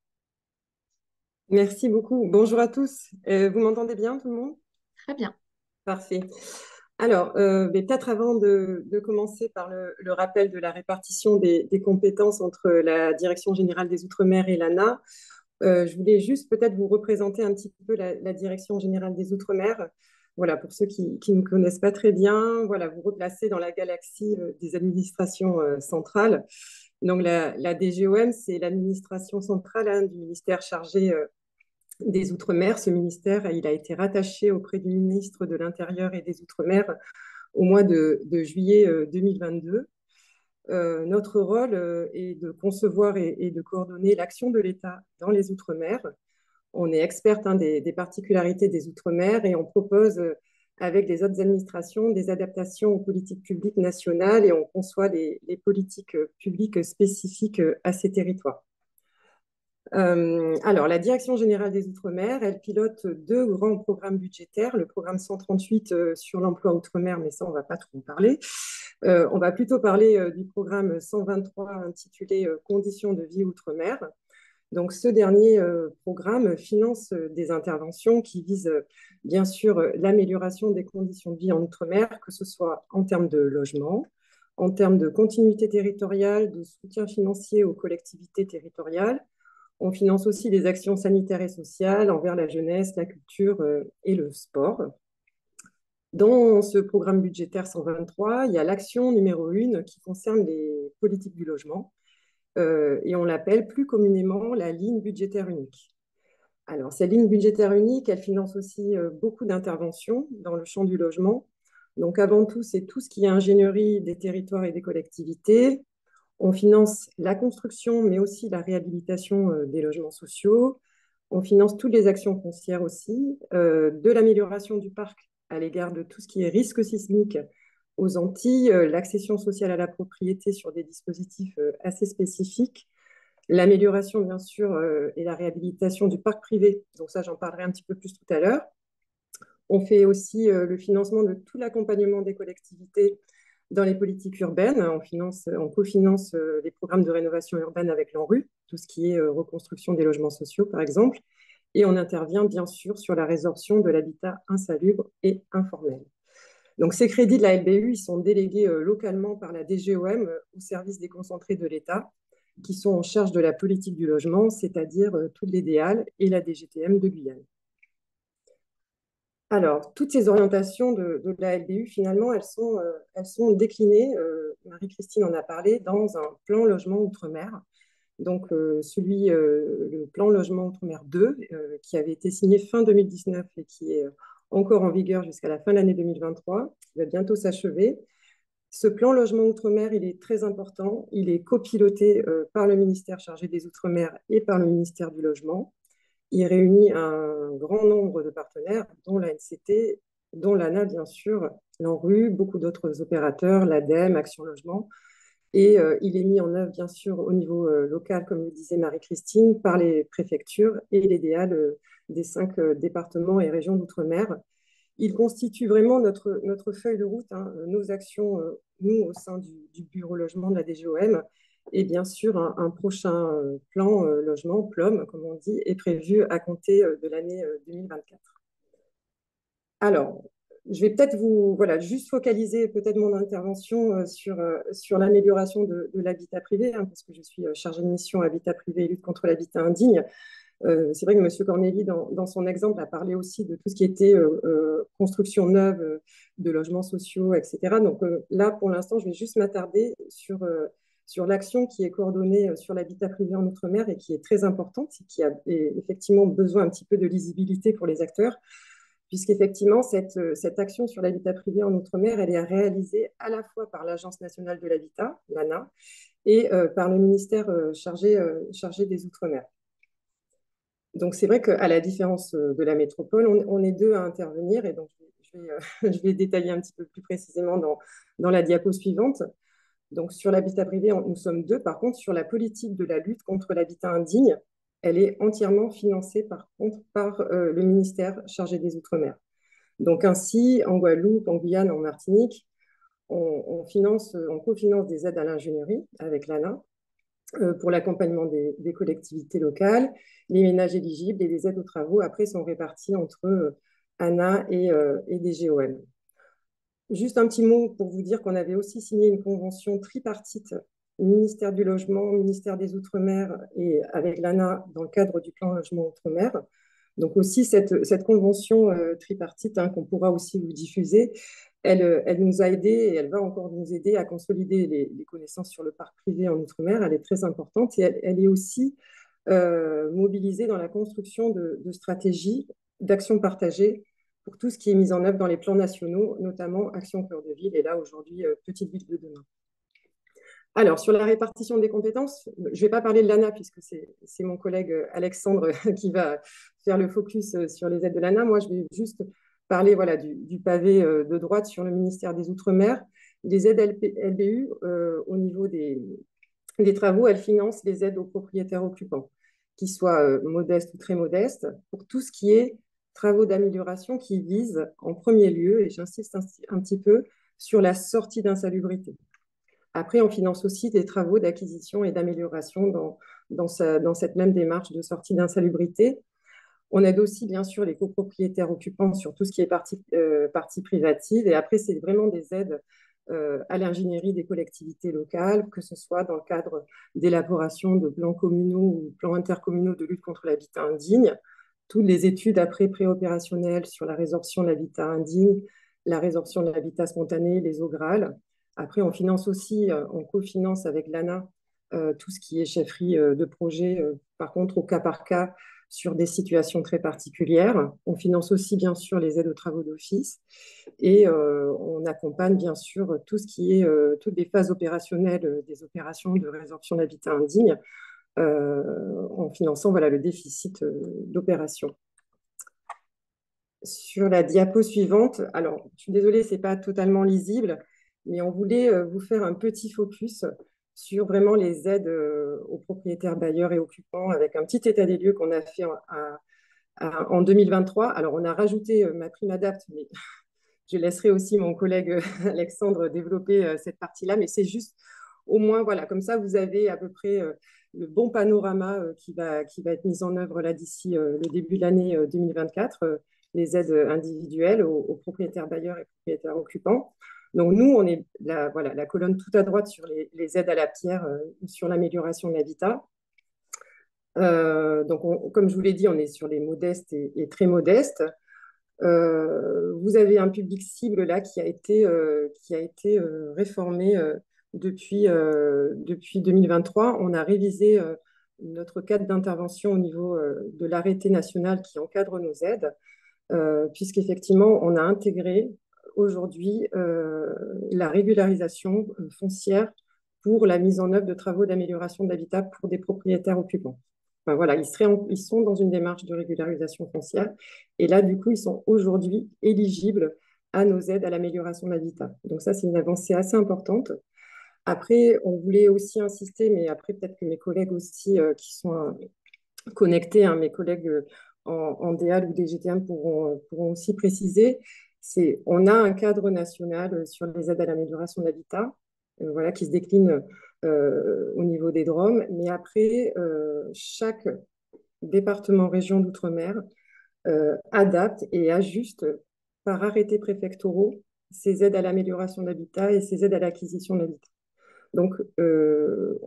Merci beaucoup. Bonjour à tous. Vous m'entendez bien, tout le monde? Très bien. Parfait. Alors, mais peut-être avant de commencer par le rappel de la répartition des compétences entre la Direction générale des Outre-mer et l'ANA, je voulais juste peut-être vous représenter un petit peu la Direction générale des Outre-mer. Voilà, pour ceux qui ne connaissent pas très bien, voilà, vous replacez dans la galaxie des administrations centrales. Donc, la DGOM, c'est l'administration centrale hein, du ministère chargé des Outre-mer. Ce ministère, il a été rattaché auprès du ministre de l'Intérieur et des Outre-mer au mois de juillet 2022. Notre rôle est de concevoir et de coordonner l'action de l'État dans les Outre-mer. On est experte hein, des particularités des Outre-mer et on propose avec les autres administrations des adaptations aux politiques publiques nationales et on conçoit les politiques publiques spécifiques à ces territoires. Alors, la Direction générale des Outre-mer, elle pilote deux grands programmes budgétaires. Le programme 138 sur l'emploi Outre-mer, mais ça, on ne va pas trop en parler. On va plutôt parler du programme 123 intitulé Conditions de vie Outre-mer. Donc, ce dernier programme finance des interventions qui visent bien sûr l'amélioration des conditions de vie en Outre-mer, que ce soit en termes de logement, en termes de continuité territoriale, de soutien financier aux collectivités territoriales. On finance aussi des actions sanitaires et sociales envers la jeunesse, la culture et le sport. Dans ce programme budgétaire 123, il y a l'action numéro 1 qui concerne les politiques du logement et on l'appelle plus communément la ligne budgétaire unique. Alors, cette ligne budgétaire unique, elle finance aussi beaucoup d'interventions dans le champ du logement. Donc, avant tout, c'est tout ce qui est ingénierie des territoires et des collectivités. On finance la construction, mais aussi la réhabilitation des logements sociaux. On finance toutes les actions foncières aussi, de l'amélioration du parc à l'égard de tout ce qui est risque sismique aux Antilles, l'accession sociale à la propriété sur des dispositifs assez spécifiques, l'amélioration bien sûr et la réhabilitation du parc privé. Donc ça, j'en parlerai un petit peu plus tout à l'heure. On fait aussi le financement de tout l'accompagnement des collectivités dans les politiques urbaines. On cofinance les programmes de rénovation urbaine avec l'ANRU, tout ce qui est reconstruction des logements sociaux, par exemple. Et on intervient bien sûr sur la résorption de l'habitat insalubre et informel. Donc, ces crédits de la LBU, ils sont délégués localement par la DGOM au service déconcentré de l'État, qui sont en charge de la politique du logement, c'est-à-dire toutes les DEAL et la DGTM de Guyane. Alors, toutes ces orientations de la LBU, finalement, elles sont déclinées, Marie-Christine en a parlé, dans un plan logement outre-mer. Donc, le plan logement outre-mer 2, qui avait été signé fin 2019 et qui est encore en vigueur jusqu'à la fin de l'année 2023, qui va bientôt s'achever. Ce plan logement outre-mer, il est très important. Il est copiloté par le ministère chargé des Outre-mer et par le ministère du Logement. Il réunit un grand nombre de partenaires, dont l'ANCT, dont l'ANA, bien sûr, l'ANRU, beaucoup d'autres opérateurs, l'ADEME, Action Logement. Et il est mis en œuvre, bien sûr, au niveau local, comme le disait Marie-Christine, par les préfectures et les DA des 5 départements et régions d'outre-mer. Il constitue vraiment notre feuille de route, hein, nos actions, nous, au sein du bureau logement de la DGOM. Et bien sûr, un prochain plan logement, PLOM, comme on dit, est prévu à compter de l'année 2024. Alors, je vais peut-être voilà, juste focaliser peut-être mon intervention sur l'amélioration de l'habitat privé, hein, parce que je suis chargée de mission habitat privé et lutte contre l'habitat indigne. C'est vrai que M. Corneli, dans son exemple, a parlé aussi de tout ce qui était construction neuve de logements sociaux, etc. Donc là, pour l'instant, je vais juste m'attarder sur l'action qui est coordonnée sur l'habitat privé en Outre-mer et qui est très importante et qui a effectivement besoin un petit peu de lisibilité pour les acteurs, puisqu'effectivement, cette action sur l'habitat privé en Outre-mer, elle est réalisée à la fois par l'Agence nationale de l'habitat, l'ANA, et par le ministère chargé des Outre-mer. Donc, c'est vrai qu'à la différence de la métropole, on est deux à intervenir, et donc je vais détailler un petit peu plus précisément dans la diapo suivante. Donc, sur l'habitat privé, nous sommes deux. Par contre, sur la politique de la lutte contre l'habitat indigne, elle est entièrement financée, par contre, par le ministère chargé des Outre-mer. Donc, ainsi, en Guadeloupe, en Guyane, en Martinique, on cofinance des aides à l'ingénierie avec l'ANA, pour l'accompagnement des collectivités locales. Les ménages éligibles et les aides aux travaux, après, sont répartis entre ANA et DGOM. Juste un petit mot pour vous dire qu'on avait aussi signé une convention tripartite, ministère du Logement, ministère des Outre-mer et avec l'ANA dans le cadre du plan logement Outre-mer. Donc aussi cette convention tripartite, hein, qu'on pourra aussi vous diffuser, elle nous a aidés et elle va encore nous aider à consolider les connaissances sur le parc privé en Outre-mer. Elle est très importante et elle est aussi mobilisée dans la construction de stratégies d'actions partagées pour tout ce qui est mis en œuvre dans les plans nationaux, notamment Action Cœur de Ville et là aujourd'hui Petite Ville de demain. Alors, sur la répartition des compétences, je ne vais pas parler de l'ANA puisque c'est mon collègue Alexandre qui va faire le focus sur les aides de l'ANA. Moi, je vais juste parler voilà, du pavé de droite sur le ministère des Outre-mer. Les aides LBU, au niveau des travaux, elles financent les aides aux propriétaires occupants, qu'ils soient modestes ou très modestes, pour tout ce qui est travaux d'amélioration qui visent en premier lieu, et j'insiste un petit peu, sur la sortie d'insalubrité. Après, on finance aussi des travaux d'acquisition et d'amélioration dans cette même démarche de sortie d'insalubrité. On aide aussi, bien sûr, les copropriétaires occupants sur tout ce qui est partie privative. Et après, c'est vraiment des aides à l'ingénierie des collectivités locales, que ce soit dans le cadre d'élaboration de plans communaux ou plans intercommunaux de lutte contre l'habitat indigne, toutes les études après préopérationnelles sur la résorption de l'habitat indigne, la résorption de l'habitat spontané, les OGRAL. Après, on finance aussi, on cofinance avec l'ANA tout ce qui est chefferie de projet, par contre au cas par cas, sur des situations très particulières. On finance aussi bien sûr les aides aux travaux d'office et on accompagne bien sûr tout ce qui est toutes les phases opérationnelles des opérations de résorption d'habitat indigne en finançant voilà, le déficit d'opération. Sur la diapo suivante, alors je suis désolée, ce n'est pas totalement lisible, mais on voulait vous faire un petit focus sur vraiment les aides aux propriétaires bailleurs et occupants avec un petit état des lieux qu'on a fait en 2023. Alors, on a rajouté ma prime adapt, mais je laisserai aussi mon collègue Alexandre développer cette partie-là, mais c'est juste au moins, voilà, comme ça, vous avez à peu près le bon panorama qui va être mis en œuvre là d'ici le début de l'année 2024, les aides individuelles aux propriétaires bailleurs et propriétaires occupants. Donc, nous, on est voilà, la colonne tout à droite sur les aides à la pierre, sur l'amélioration de l'habitat. Donc, comme je vous l'ai dit, on est sur les modestes et très modestes. Vous avez un public cible là qui a été réformé depuis 2023. On a révisé notre cadre d'intervention au niveau de l'arrêté national qui encadre nos aides. puisqu'effectivement, on a intégré aujourd'hui la régularisation foncière pour la mise en œuvre de travaux d'amélioration de l'habitat pour des propriétaires occupants. Enfin, voilà, ils sont dans une démarche de régularisation foncière et là, du coup, ils sont aujourd'hui éligibles à nos aides à l'amélioration de l'habitat. Donc ça, c'est une avancée assez importante. Après, on voulait aussi insister, mais après, peut-être que mes collègues aussi qui sont connectés, hein, mes collègues en DEAL ou DGTM pourront aussi préciser, on a un cadre national sur les aides à l'amélioration de l'habitat, voilà, qui se décline au niveau des DROM, mais après, chaque département, région d'outre-mer adapte et ajuste par arrêtés préfectoraux ces aides à l'amélioration de l'habitat et ces aides à l'acquisition de l'habitat. Donc,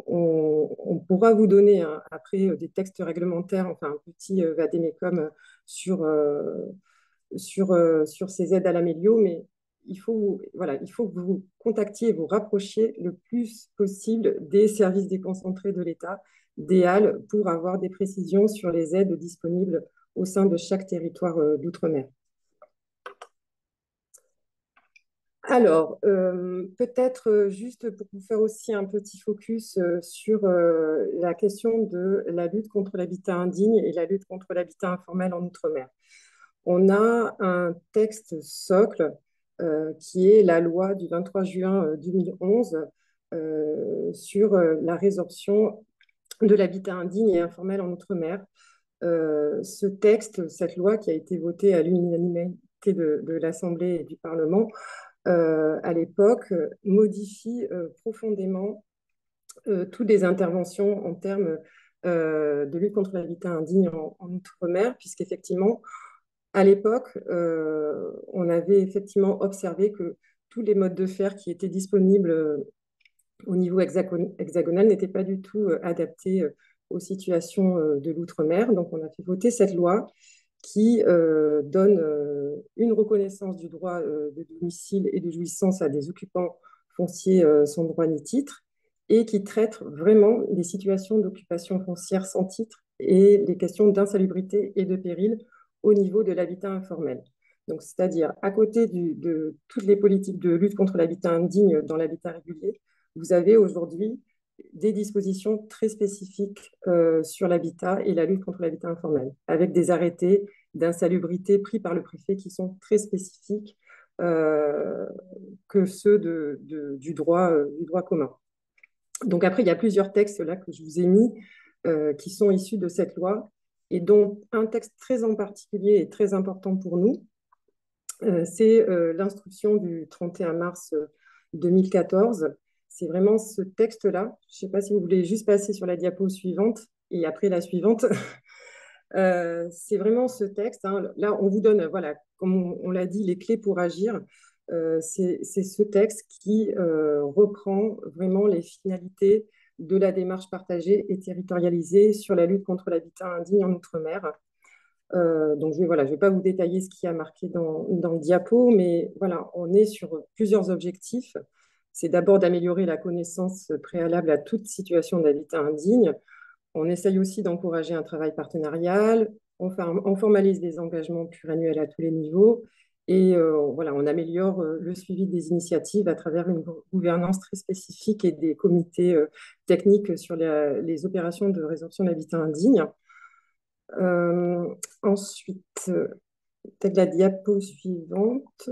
on pourra vous donner après des textes réglementaires, enfin un petit vadémécum sur ces aides à l'amélio, mais voilà, il faut que vous vous contactiez et vous rapprochiez le plus possible des services déconcentrés de l'État, des halles, pour avoir des précisions sur les aides disponibles au sein de chaque territoire d'outre-mer. Alors, peut-être juste pour vous faire aussi un petit focus sur la question de la lutte contre l'habitat indigne et la lutte contre l'habitat informel en outre-mer. On a un texte socle qui est la loi du 23 juin 2011 sur la résorption de l'habitat indigne et informel en outre-mer. Ce texte, cette loi qui a été votée à l'unanimité de l'Assemblée et du Parlement, à l'époque, modifie profondément toutes les interventions en termes de lutte contre l'habitat indigne en outre-mer, puisqu'effectivement, à l'époque, on avait effectivement observé que tous les modes de fer qui étaient disponibles au niveau hexagonal n'étaient pas du tout adaptés aux situations de l'outre-mer. Donc, on a fait voter cette loi qui donne une reconnaissance du droit de domicile et de jouissance à des occupants fonciers sans droit ni titre, et qui traite vraiment des situations d'occupation foncière sans titre et les questions d'insalubrité et de péril au niveau de l'habitat informel. Donc, c'est-à-dire, à côté de toutes les politiques de lutte contre l'habitat indigne dans l'habitat régulier, vous avez aujourd'hui des dispositions très spécifiques sur l'habitat et la lutte contre l'habitat informel, avec des arrêtés d'insalubrité pris par le préfet qui sont très spécifiques que ceux du droit commun. Donc après, il y a plusieurs textes là que je vous ai mis qui sont issus de cette loi, et dont un texte très en particulier et très important pour nous, c'est l'instruction du 31 mars 2014. C'est vraiment ce texte-là. Je ne sais pas si vous voulez juste passer sur la diapo suivante et après la suivante. C'est vraiment ce texte, hein. Là, on vous donne, voilà, comme on l'a dit, les clés pour agir. C'est ce texte qui reprend vraiment les finalités de la démarche partagée et territorialisée sur la lutte contre l'habitat indigne en outre-mer. Donc, je vais pas vous détailler ce qui a marqué dans le diapo, mais voilà, on est sur plusieurs objectifs. C'est d'abord d'améliorer la connaissance préalable à toute situation d'habitat indigne. On essaye aussi d'encourager un travail partenarial. On formalise des engagements pluriannuels à tous les niveaux. Et voilà, on améliore le suivi des initiatives à travers une gouvernance très spécifique et des comités techniques sur les opérations de résorption de l'habitat indigne. Ensuite, peut-être la diapo suivante.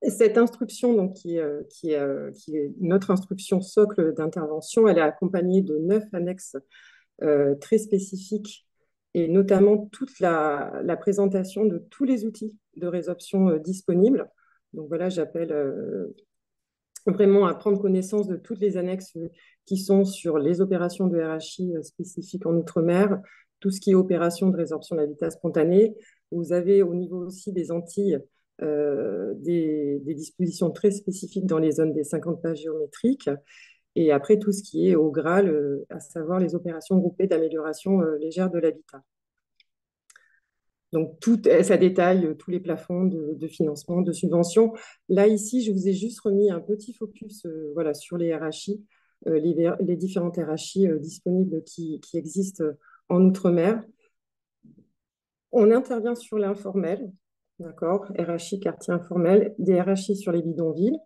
Cette instruction, donc, qui est notre instruction socle d'intervention, elle est accompagnée de 9 annexes très spécifiques, et notamment toute la présentation de tous les outils de résorption disponibles. Donc voilà, j'appelle vraiment à prendre connaissance de toutes les annexes qui sont sur les opérations de RHI spécifiques en Outre-mer, tout ce qui est opération de résorption de l'habitat spontané. Vous avez au niveau aussi des Antilles des dispositions très spécifiques dans les zones des 50 pages géométriques. Et après, tout ce qui est au Graal, à savoir les opérations groupées d'amélioration légère de l'habitat. Donc, ça détaille tous les plafonds de financement, de subventions. Là, ici, je vous ai juste remis un petit focus voilà, sur les RHI, les différentes RHI disponibles qui existent en Outre-mer. On intervient sur l'informel, d'accord, RHI, quartier informel, des RHI sur les bidonvilles,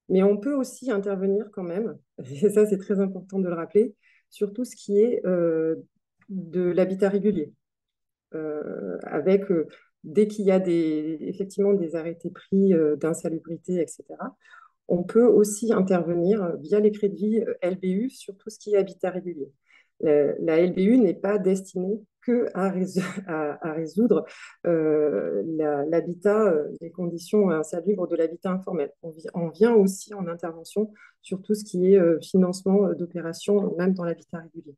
mais on peut aussi intervenir quand même, et ça c'est très important de le rappeler, sur tout ce qui est de l'habitat régulier, avec dès qu'il y a effectivement des arrêtés pris d'insalubrité, etc. On peut aussi intervenir via les crédits LBU sur tout ce qui est habitat régulier. La LBU n'est pas destinée que à résoudre l'habitat, les conditions insalubres de l'habitat informel. On vient aussi en intervention sur tout ce qui est financement d'opérations, même dans l'habitat régulier.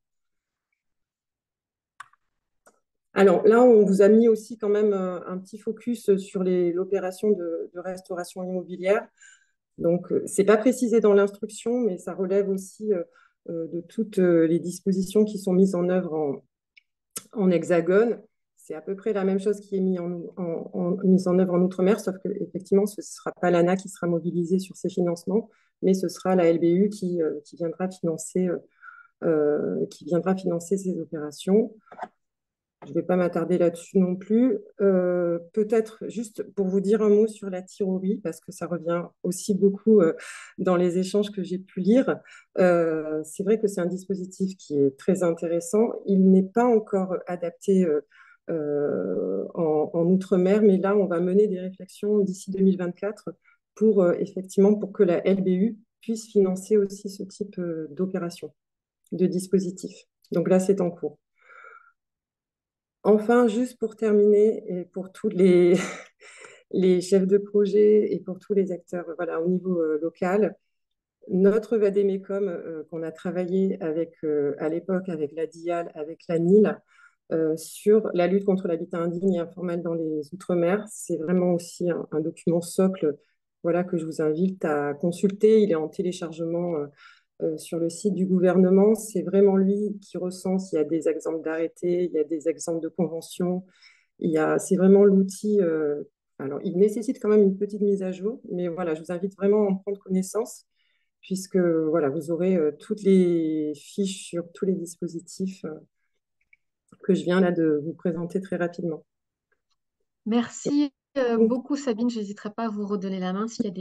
Alors là, on vous a mis aussi quand même un petit focus sur l'opération de restauration immobilière. Donc, ce n'est pas précisé dans l'instruction, mais ça relève aussi de toutes les dispositions qui sont mises en œuvre en hexagone. C'est à peu près la même chose qui est mise en œuvre en Outre-mer, sauf qu'effectivement, ce ne sera pas l'ANA qui sera mobilisée sur ces financements, mais ce sera la LBU qui viendra financer ces opérations. Je ne vais pas m'attarder là-dessus non plus. Peut-être juste pour vous dire un mot sur la thyroïde, parce que ça revient aussi beaucoup dans les échanges que j'ai pu lire. C'est vrai que c'est un dispositif qui est très intéressant. Il n'est pas encore adapté en Outre-mer, mais là, on va mener des réflexions d'ici 2024 effectivement pour que la LBU puisse financer aussi ce type d'opération, de dispositif. Donc là, c'est en cours. Enfin, juste pour terminer, et pour tous les chefs de projet et pour tous les acteurs voilà, au niveau local, notre Vadémécom qu'on a travaillé à l'époque avec la DIAL, avec la NIL, sur la lutte contre l'habitat indigne et informel dans les Outre-mer, c'est vraiment aussi un document socle voilà, que je vous invite à consulter. Il est en téléchargement sur le site du gouvernement. C'est vraiment lui qui recense. Il y a des exemples d'arrêtés, il y a des exemples de conventions. C'est vraiment l'outil. Alors, il nécessite quand même une petite mise à jour, mais voilà, je vous invite vraiment à en prendre connaissance, puisque voilà, vous aurez toutes les fiches sur tous les dispositifs que je viens là de vous présenter très rapidement. Merci beaucoup, Sabine. Je n'hésiterai pas à vous redonner la main s'il y a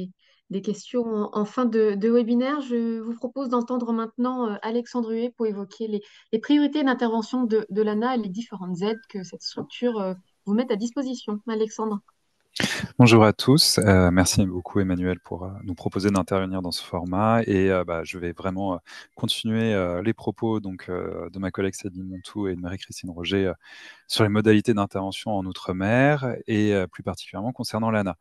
des questions en fin de webinaire. Je vous propose d'entendre maintenant Alexandre Huet pour évoquer les priorités d'intervention de l'ANA et les différentes aides que cette structure vous met à disposition. Alexandre. Bonjour à tous, merci beaucoup Emmanuel pour nous proposer d'intervenir dans ce format et je vais vraiment continuer les propos de ma collègue Sabine Montou et de Marie-Christine Roger sur les modalités d'intervention en Outre-mer et plus particulièrement concernant l'ANA.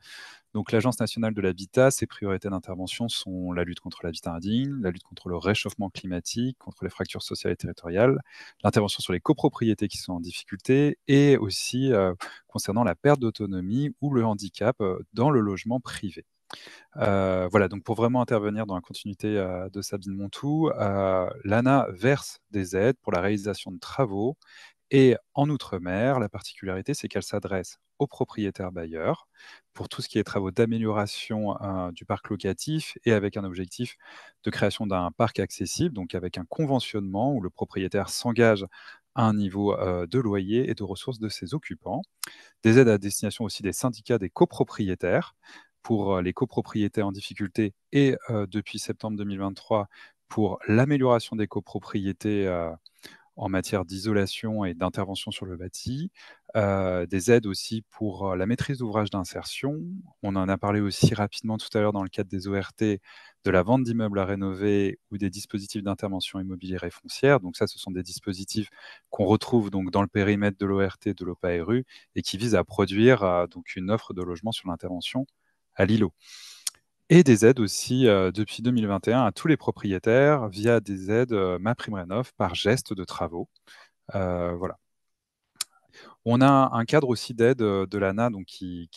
Donc l'Agence nationale de l'habitat, ses priorités d'intervention sont la lutte contre l'habitat indigne, la lutte contre le réchauffement climatique, contre les fractures sociales et territoriales, l'intervention sur les copropriétés qui sont en difficulté et aussi concernant la perte d'autonomie ou le handicap dans le logement privé. Voilà, donc pour vraiment intervenir dans la continuité de Sabine Montou, l'ANA verse des aides pour la réalisation de travaux et en Outre-mer, la particularité, c'est qu'elle s'adresse aux propriétaires bailleurs pour tout ce qui est travaux d'amélioration du parc locatif et avec un objectif de création d'un parc accessible, donc avec un conventionnement où le propriétaire s'engage à un niveau de loyer et de ressources de ses occupants. Des aides à destination aussi des syndicats des copropriétaires pour les copropriétés en difficulté et depuis septembre 2023 pour l'amélioration des copropriétés en matière d'isolation et d'intervention sur le bâti, des aides aussi pour la maîtrise d'ouvrage d'insertion. On en a parlé aussi rapidement tout à l'heure dans le cadre des ORT, de la vente d'immeubles à rénover ou des dispositifs d'intervention immobilière et foncière. Donc ça, ce sont des dispositifs qu'on retrouve donc dans le périmètre de l'ORT, de l'OPARU, et qui visent à produire donc une offre de logement sur l'intervention à l'îlot. Et des aides aussi depuis 2021 à tous les propriétaires via des aides MaPrimeRénov' par geste de travaux. Voilà. On a un cadre aussi d'aide de l'ANA donc qui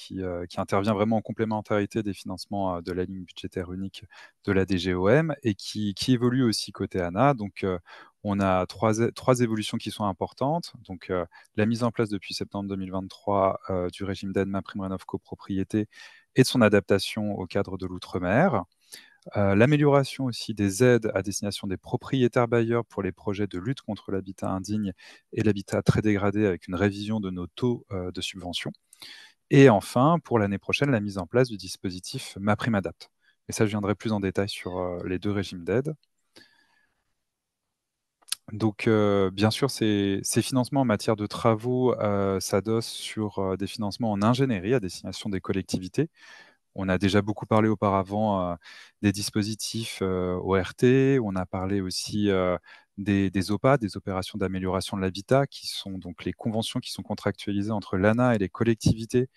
intervient vraiment en complémentarité des financements de la ligne budgétaire unique de la DGOM et qui évolue aussi côté ANA. Donc, on a trois évolutions qui sont importantes. Donc, la mise en place depuis septembre 2023 du régime d'aide MaPrimeRénov' copropriété et de son adaptation au cadre de l'outre-mer. L'amélioration aussi des aides à destination des propriétaires bailleurs pour les projets de lutte contre l'habitat indigne et l'habitat très dégradé avec une révision de nos taux de subvention. Et enfin, pour l'année prochaine, la mise en place du dispositif MaPrimeAdapt. Et ça, je viendrai plus en détail sur les deux régimes d'aide. Donc, bien sûr, ces financements en matière de travaux s'adossent sur des financements en ingénierie à destination des collectivités. On a déjà beaucoup parlé auparavant des dispositifs ORT, on a parlé aussi des OPA, des opérations d'amélioration de l'habitat, qui sont donc les conventions qui sont contractualisées entre l'ANA et les collectivités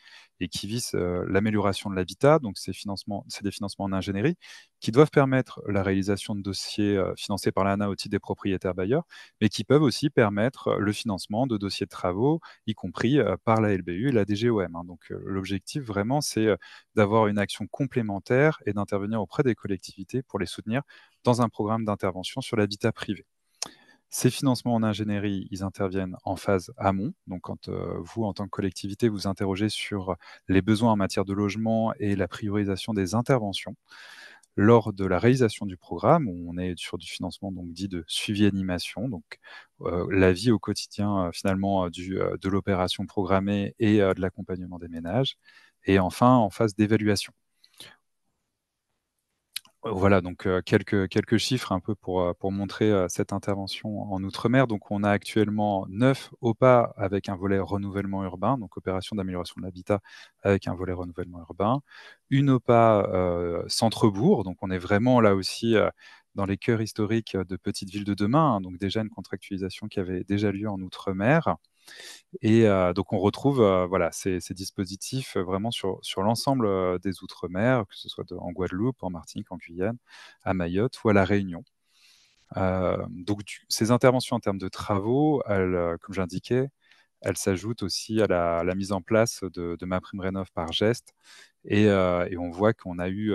et qui visent l'amélioration de l'habitat. Donc, c'est des financements en ingénierie qui doivent permettre la réalisation de dossiers financés par l'ANA au titre des propriétaires bailleurs, mais qui peuvent aussi permettre le financement de dossiers de travaux, y compris par la LBU et la DGOM. Hein. Donc, l'objectif vraiment, c'est d'avoir une action complémentaire et d'intervenir auprès des collectivités pour les soutenir dans un programme d'intervention sur l'habitat privé. Ces financements en ingénierie, ils interviennent en phase amont. Donc, quand vous, en tant que collectivité, vous interrogez sur les besoins en matière de logement et la priorisation des interventions, lors de la réalisation du programme, où on est sur du financement donc dit de suivi animation, donc la vie au quotidien finalement de l'opération programmée et de l'accompagnement des ménages, et enfin en phase d'évaluation. Voilà, donc quelques chiffres un peu pour montrer cette intervention en Outre-mer. Donc, on a actuellement 9 OPA avec un volet renouvellement urbain, donc opération d'amélioration de l'habitat avec un volet renouvellement urbain. Une OPA centre-bourg, donc on est vraiment là aussi dans les cœurs historiques de petites villes de demain, hein, donc déjà une contractualisation qui avait déjà lieu en Outre-mer. Et donc, on retrouve voilà, ces dispositifs vraiment sur l'ensemble des Outre-mer, que ce soit en Guadeloupe, en Martinique, en Guyane, à Mayotte ou à La Réunion. Donc, ces interventions en termes de travaux, comme j'indiquais, elles s'ajoutent aussi à la mise en place de MaPrimeRénov' par geste. Et on voit qu'on a eu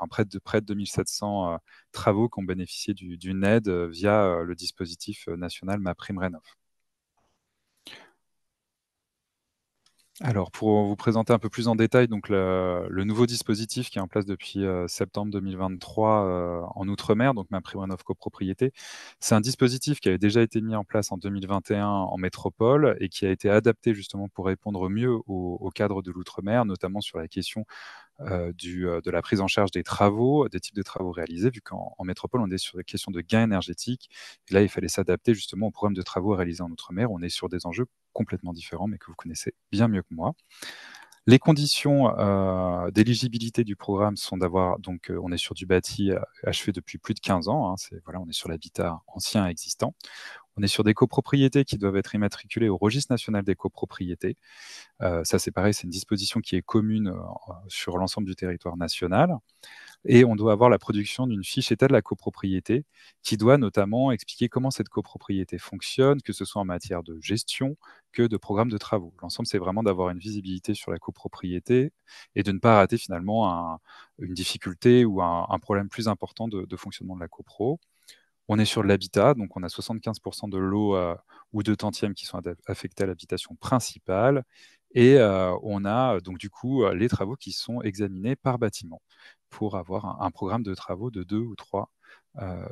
près de 2700 travaux qui ont bénéficié d'une aide via le dispositif national MaPrimeRénov'. Alors, pour vous présenter un peu plus en détail donc le nouveau dispositif qui est en place depuis septembre 2023 en Outre-mer, donc MaPrimeRénov' copropriété, c'est un dispositif qui avait déjà été mis en place en 2021 en métropole et qui a été adapté justement pour répondre mieux au cadre de l'Outre-mer, notamment sur la question de la prise en charge des travaux, des types de travaux réalisés, vu qu'en métropole, on est sur des questions de gain énergétique. Et là, il fallait s'adapter justement au programme de travaux réalisés en Outre-mer. On est sur des enjeux complètement différents, mais que vous connaissez bien mieux que moi. Les conditions d'éligibilité du programme sont d'avoir, donc on est sur du bâti achevé depuis plus de 15 ans, hein, voilà, on est sur l'habitat ancien existant. On est sur des copropriétés qui doivent être immatriculées au registre national des copropriétés. Ça, c'est pareil, c'est une disposition qui est commune sur l'ensemble du territoire national. Et on doit avoir la production d'une fiche état de la copropriété qui doit notamment expliquer comment cette copropriété fonctionne, que ce soit en matière de gestion que de programme de travaux. L'ensemble, c'est vraiment d'avoir une visibilité sur la copropriété et de ne pas rater finalement une difficulté ou un problème plus important de fonctionnement de la copro. On est sur de l'habitat, donc on a 75% de lots ou de tantièmes qui sont affectés à l'habitation principale. Et on a donc du coup les travaux qui sont examinés par bâtiment pour avoir un programme de travaux de 2 ou 3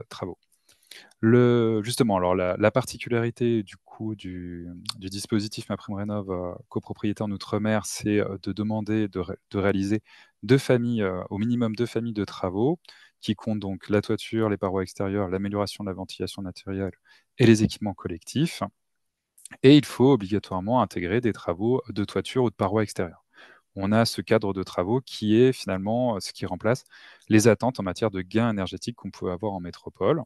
travaux. Justement, alors la particularité du coup du dispositif MaPrimeRénov' copropriété en Outre-mer, c'est de demander de réaliser au minimum 2 familles de travaux qui comptent donc la toiture, les parois extérieures, l'amélioration de la ventilation naturelle et les équipements collectifs. Et il faut obligatoirement intégrer des travaux de toiture ou de parois extérieures. On a ce cadre de travaux qui est finalement ce qui remplace les attentes en matière de gains énergétiques qu'on peut avoir en métropole.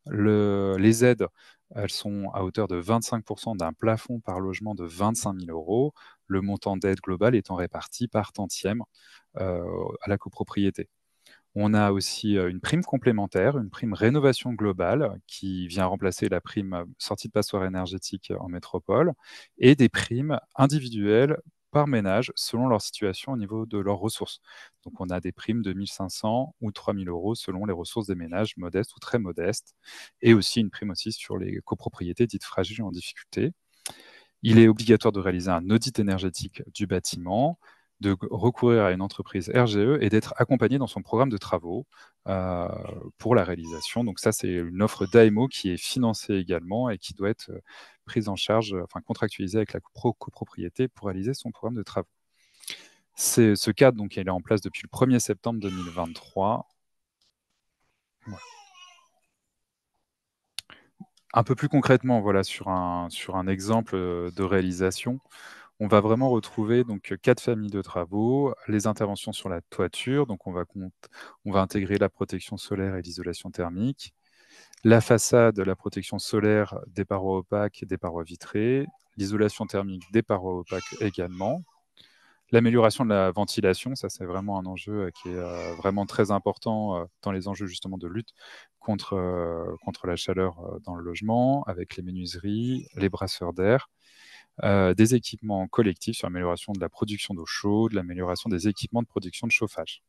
Les aides, elles sont à hauteur de 25% d'un plafond par logement de 25 000 €, le montant d'aide globale étant réparti par tantième à la copropriété. On a aussi une prime complémentaire, une prime rénovation globale qui vient remplacer la prime sortie de passoire énergétique en métropole et des primes individuelles par ménage selon leur situation au niveau de leurs ressources. Donc, on a des primes de 1 500 ou 3 000 € selon les ressources des ménages modestes ou très modestes, et aussi une prime aussi sur les copropriétés dites fragiles ou en difficulté. Il est obligatoire de réaliser un audit énergétique du bâtiment. de recourir à une entreprise RGE et d'être accompagné dans son programme de travaux pour la réalisation. Donc ça, c'est une offre d'AMO qui est financée également et qui doit être prise en charge, enfin contractualisée avec la copropriété pour réaliser son programme de travaux. Ce cadre, donc, il est en place depuis le 1er septembre 2023. Voilà. Un peu plus concrètement, voilà, sur un exemple de réalisation, on va vraiment retrouver donc 4 familles de travaux, les interventions sur la toiture, donc on va intégrer la protection solaire et l'isolation thermique, la façade, la protection solaire des parois opaques et des parois vitrées, l'isolation thermique des parois opaques également. L'amélioration de la ventilation, ça c'est vraiment un enjeu qui est vraiment très important dans les enjeux justement de lutte contre la chaleur dans le logement, avec les menuiseries, les brasseurs d'air, des équipements collectifs sur l'amélioration de la production d'eau chaude, l'amélioration des équipements de production de chauffage.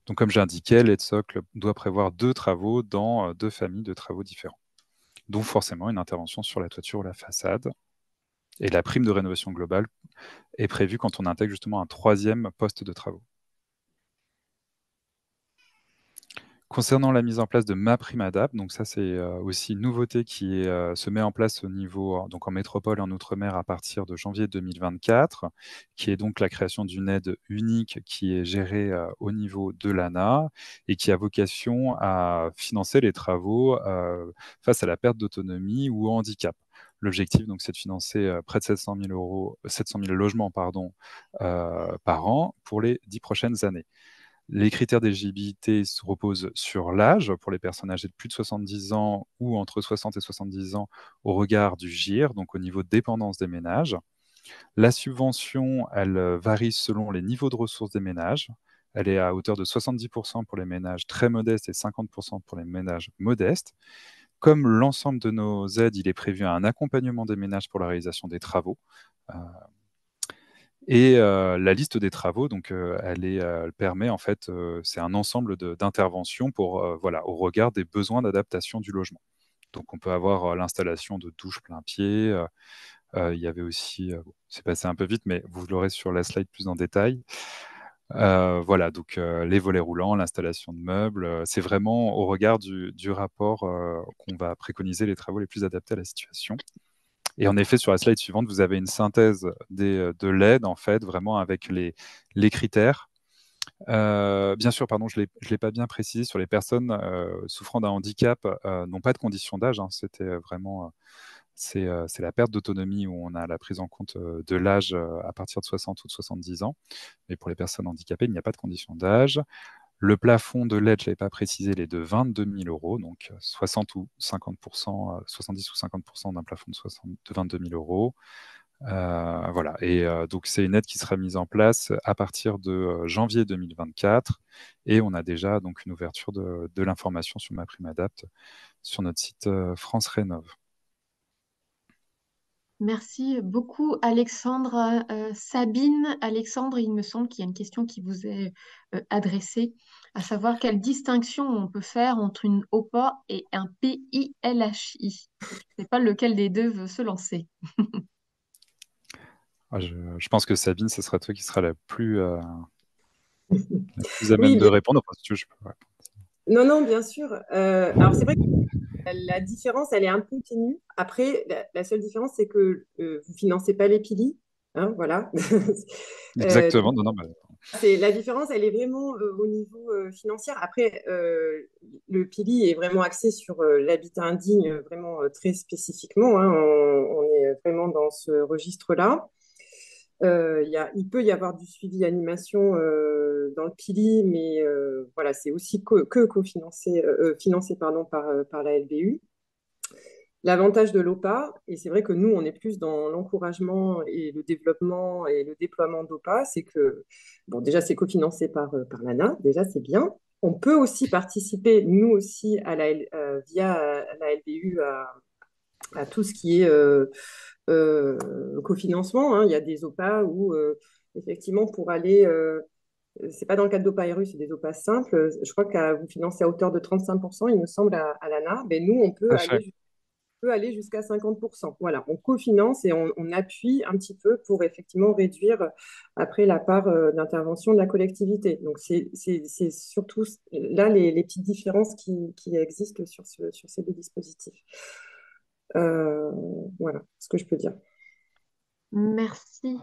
Donc comme j'indiquais, l'aide socle doit prévoir 2 travaux dans 2 familles de travaux différents, dont forcément une intervention sur la toiture ou la façade. Et la prime de rénovation globale est prévue quand on intègre justement un 3e poste de travaux. Concernant la mise en place de MaPrimeAdapt', donc ça c'est aussi une nouveauté qui se met en place au niveau, donc en métropole et en Outre-mer à partir de janvier 2024, qui est donc la création d'une aide unique qui est gérée au niveau de l'ANA et qui a vocation à financer les travaux face à la perte d'autonomie ou au handicap. L'objectif, donc, c'est de financer près de 700 000 logements par an pour les 10 prochaines années. Les critères d'éligibilité se reposent sur l'âge pour les personnes âgées de plus de 70 ans ou entre 60 et 70 ans au regard du GIR, donc au niveau de dépendance des ménages. La subvention, elle varie selon les niveaux de ressources des ménages. Elle est à hauteur de 70% pour les ménages très modestes et 50% pour les ménages modestes. Comme l'ensemble de nos aides, il est prévu un accompagnement des ménages pour la réalisation des travaux. Et la liste des travaux, donc, elle permet en fait, c'est un ensemble d'interventions pour, voilà, au regard des besoins d'adaptation du logement. Donc on peut avoir l'installation de douches plein pied. Il y avait aussi, c'est passé un peu vite, mais vous l'aurez sur la slide plus en détail. Voilà, donc les volets roulants, l'installation de meubles, c'est vraiment au regard du rapport qu'on va préconiser les travaux les plus adaptés à la situation. Et en effet, sur la slide suivante, vous avez une synthèse de l'aide, en fait, vraiment avec les critères. Bien sûr, pardon, je ne l'ai pas bien précisé, sur les personnes souffrant d'un handicap n'ont pas de condition d'âge. Hein, c'était vraiment, c'est la perte d'autonomie où on a la prise en compte de l'âge à partir de 60 ou de 70 ans. Mais pour les personnes handicapées, il n'y a pas de condition d'âge. Le plafond de l'aide, je ne l'ai pas précisé, il est de 22 000 €, donc 60 ou 50%, 70 ou 50% d'un plafond de 22 000 €. Voilà, et donc c'est une aide qui sera mise en place à partir de janvier 2024, et on a déjà donc une ouverture de l'information sur MaPrimeAdapt' sur notre site France Rénov'. Merci beaucoup, Alexandre. Sabine, Alexandre, il me semble qu'il y a une question qui vous est adressée, à savoir quelle distinction on peut faire entre une OPA et un PILHI. Je ne sais pas lequel des deux veut se lancer. Je pense que Sabine, ce sera toi qui sera la plus à Oui, même de bien. répondre. Enfin, si tu veux, je peux répondre. Non, non, bien sûr. Alors, c'est vrai que la différence, elle est un peu ténue. Après, la seule différence, c'est que vous financez pas les PILI. Hein, voilà. Exactement. Non, non, bah, La différence, elle est vraiment au niveau financier. Après, le PILI est vraiment axé sur l'habitat indigne, vraiment très spécifiquement. Hein. On est vraiment dans ce registre-là. Il peut y avoir du suivi animation dans le PILI, mais voilà, c'est aussi que cofinancé, financé pardon, par la LBU. L'avantage de l'OPA, et c'est vrai que nous, on est plus dans l'encouragement et le développement et le déploiement d'OPA, c'est que, bon, déjà, c'est cofinancé par l'ANA, déjà, c'est bien. On peut aussi participer, nous aussi, via la LBU, à tout ce qui est cofinancement. Hein. Il y a des OPA où, effectivement, pour aller, c'est pas dans le cadre d'OPA RU, c'est des OPA simples. Je crois que vous financez à hauteur de 35%, il me semble, à l'ANA. Mais nous, on peut aller peut aller jusqu'à 50%. Voilà, on cofinance et on appuie un petit peu pour effectivement réduire après la part d'intervention de la collectivité. Donc, c'est surtout là les petites différences qui existent sur ces deux dispositifs. Euh, voilà ce que je peux dire. Merci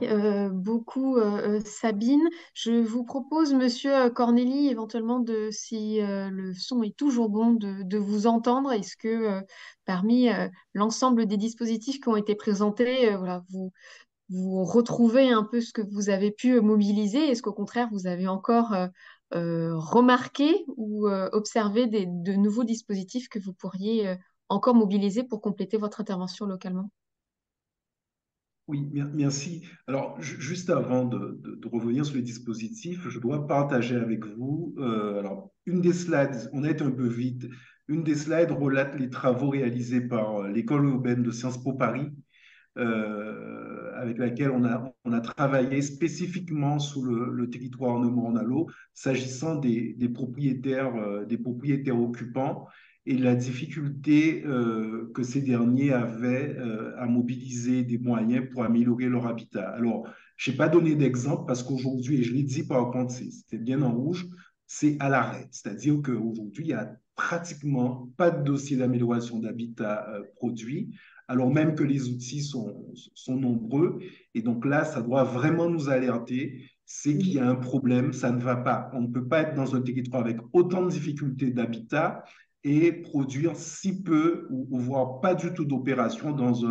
beaucoup, Sabine. Je vous propose, Monsieur Cornély, éventuellement, si le son est toujours bon, de vous entendre. Est-ce que parmi l'ensemble des dispositifs qui ont été présentés, voilà, vous retrouvez un peu ce que vous avez pu mobiliser? Est-ce qu'au contraire, vous avez encore remarqué ou observé de nouveaux dispositifs que vous pourriez encore mobiliser pour compléter votre intervention localement? Oui, merci. Alors, juste avant de revenir sur les dispositifs, je dois partager avec vous, alors, une des slides, on a été un peu vite, une des slides relate les travaux réalisés par l'École urbaine de Sciences Po Paris, avec laquelle on a travaillé spécifiquement sur le territoire de Morne-à-l'Eau, s'agissant des propriétaires occupants et la difficulté que ces derniers avaient à mobiliser des moyens pour améliorer leur habitat. Alors, je n'ai pas donné d'exemple parce qu'aujourd'hui, et je l'ai dit par contre, c'était bien en rouge, c'est à l'arrêt. C'est-à-dire qu'aujourd'hui, il n'y a pratiquement pas de dossier d'amélioration d'habitat produit, alors même que les outils sont nombreux. Et donc là, ça doit vraiment nous alerter, c'est qu'il y a un problème, ça ne va pas. On ne peut pas être dans un territoire avec autant de difficultés d'habitat et produire si peu ou voire pas du tout d'opérations dans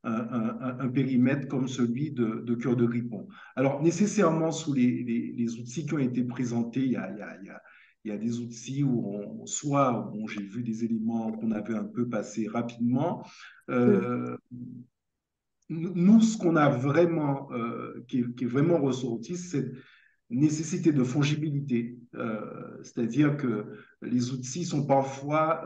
un périmètre comme celui de Cœur de Ripon. Alors, nécessairement, sous les outils qui ont été présentés, il y a des outils où j'ai vu des éléments qu'on avait un peu passés rapidement. Euh, Nous, ce qu'on a vraiment, qui est vraiment ressorti, c'est nécessité de fongibilité, c'est-à-dire que les outils sont parfois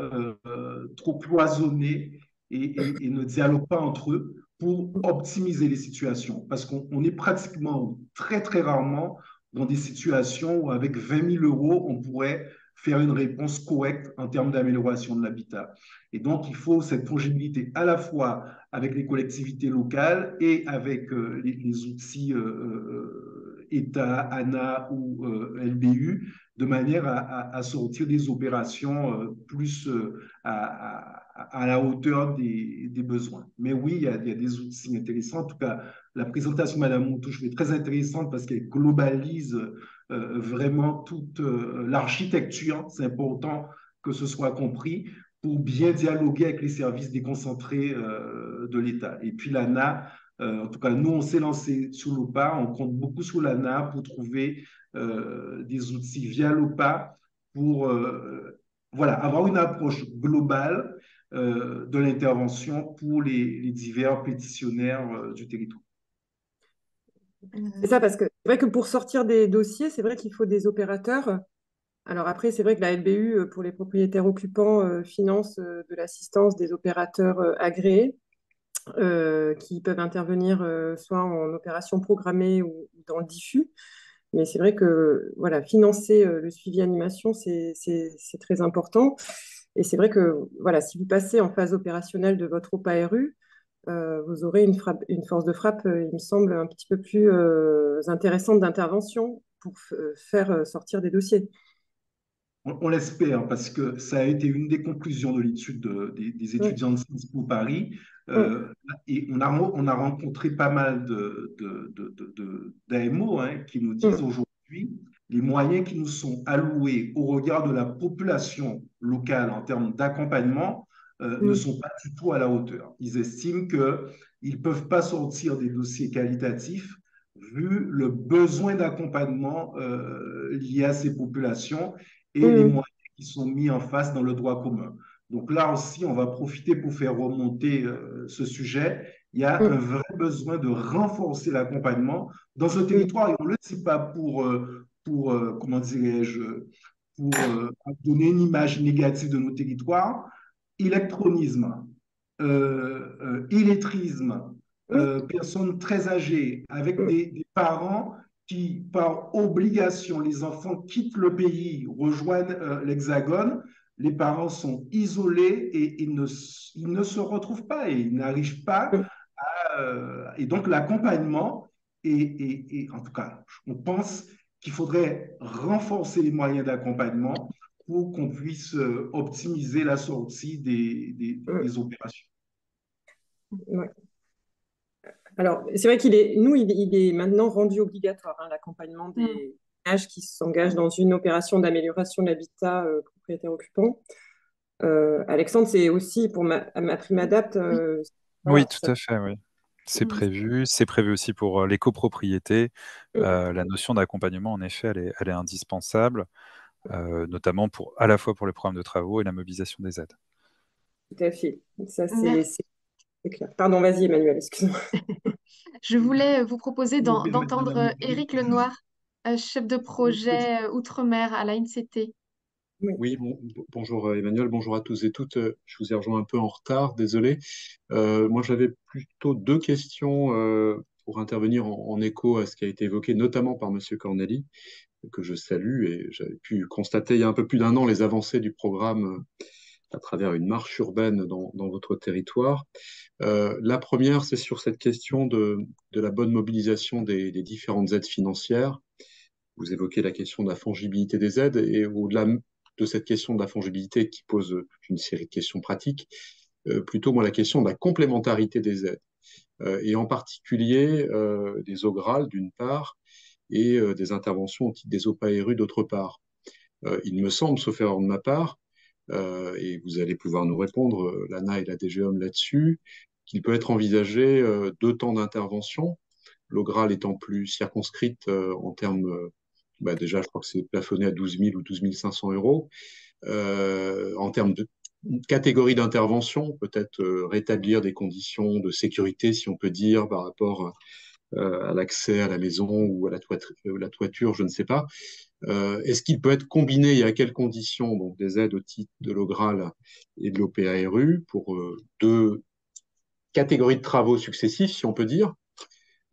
trop cloisonnés et ne dialoguent pas entre eux pour optimiser les situations, parce qu'on est pratiquement très, très rarement dans des situations où avec 20 000 euros, on pourrait faire une réponse correcte en termes d'amélioration de l'habitat. Et donc, il faut cette fongibilité à la fois avec les collectivités locales et avec les outils État, ANA ou LBU, de manière à sortir des opérations plus à la hauteur des besoins. Mais oui, il y a des outils intéressants. En tout cas, la présentation de Mme Montouche est très intéressante parce qu'elle globalise vraiment toute l'architecture. C'est important que ce soit compris pour bien dialoguer avec les services déconcentrés de l'État. Et puis l'ANA, en tout cas, nous, on s'est lancé sur l'OPA, on compte beaucoup sur l'ANA pour trouver des outils via l'OPA pour voilà, avoir une approche globale de l'intervention pour les divers pétitionnaires du territoire. C'est ça, parce que c'est vrai que pour sortir des dossiers, c'est vrai qu'il faut des opérateurs. Alors après, c'est vrai que la LBU, pour les propriétaires occupants, finance de l'assistance des opérateurs agréés qui peuvent intervenir soit en opération programmée ou dans le diffus. Mais c'est vrai que voilà, financer le suivi animation, c'est très important. Et c'est vrai que voilà, si vous passez en phase opérationnelle de votre OPA-RU, vous aurez une force de frappe, il me semble, un petit peu plus intéressante d'intervention pour faire sortir des dossiers. On l'espère, parce que ça a été une des conclusions de l'étude des Mm, étudiants de Sciences Po Paris. mm, Et on a rencontré pas mal d'AMO qui nous disent mm, aujourd'hui les moyens qui nous sont alloués au regard de la population locale en termes d'accompagnement ne mm, sont pas du tout à la hauteur. Ils estiment qu'ils ne peuvent pas sortir des dossiers qualitatifs vu le besoin d'accompagnement lié à ces populations et les mm, moyens qui sont mis en face dans le droit commun. Donc là aussi, on va profiter pour faire remonter ce sujet. Il y a un mm, vrai besoin de renforcer l'accompagnement dans ce mm, territoire. Et on ne le dit pas pour comment dirais-je, pour donner une image négative de nos territoires. Électronisme, illettrisme, mm, personnes très âgées, avec mm, des parents qui, par obligation, les enfants quittent le pays, rejoignent l'Hexagone, les parents sont isolés et ils ne se retrouvent pas et ils n'arrivent pas et donc l'accompagnement, en tout cas, on pense qu'il faudrait renforcer les moyens d'accompagnement pour qu'on puisse optimiser la sortie des opérations. Ouais. Alors, c'est vrai il est maintenant rendu obligatoire, hein, l'accompagnement des ménages qui s'engagent dans une opération d'amélioration de l'habitat propriétaire-occupant. Alexandre, c'est aussi pour ma prime adapt. Oui, Voilà, tout à fait, oui. C'est prévu. C'est prévu aussi pour les copropriétés. La notion d'accompagnement, en effet, elle est indispensable, notamment à la fois pour les programmes de travaux et la mobilisation des aides. tout à fait. Ça, Merci. c'est clair. Pardon, vas-y, Emmanuel, excuse-moi. Je voulais vous proposer S'il vous plaît, d'entendre Madame Amélie. Éric Lenoir, chef de projet Outre-mer à l'ANCT. Oui. Oui, bonjour Emmanuel, bonjour à tous et toutes. Je vous ai rejoint un peu en retard, désolé. Moi, j'avais plutôt deux questions pour intervenir en écho à ce qui a été évoqué, notamment par Monsieur Corneli, que je salue, et j'avais pu constater il y a un peu plus d'un an les avancées du programme à travers une marche urbaine dans votre territoire. La première, c'est sur cette question de la bonne mobilisation des différentes aides financières. Vous évoquez la question de la fongibilité des aides et au-delà de cette question de la fongibilité qui pose une série de questions pratiques, plutôt moi la question de la complémentarité des aides et en particulier des OGRAL d'une part et des interventions au titre des OPA-RU d'autre part. Il me semble, sauf erreur de ma part, et vous allez pouvoir nous répondre, l'ANA et la DGOM là-dessus, qu'il peut être envisagé deux temps d'intervention, l'OGRAL étant plus circonscrite en termes déjà, je crois que c'est plafonné à 12 000 ou 12 500 euros. En termes de catégorie d'intervention, peut-être rétablir des conditions de sécurité, si on peut dire, par rapport à l'accès à la maison ou à la toiture, je ne sais pas. Est-ce qu'il peut être combiné et à quelles conditions, donc des aides au titre de l'OGRAL et de l'OPA-RU pour deux catégories de travaux successifs, si on peut dire?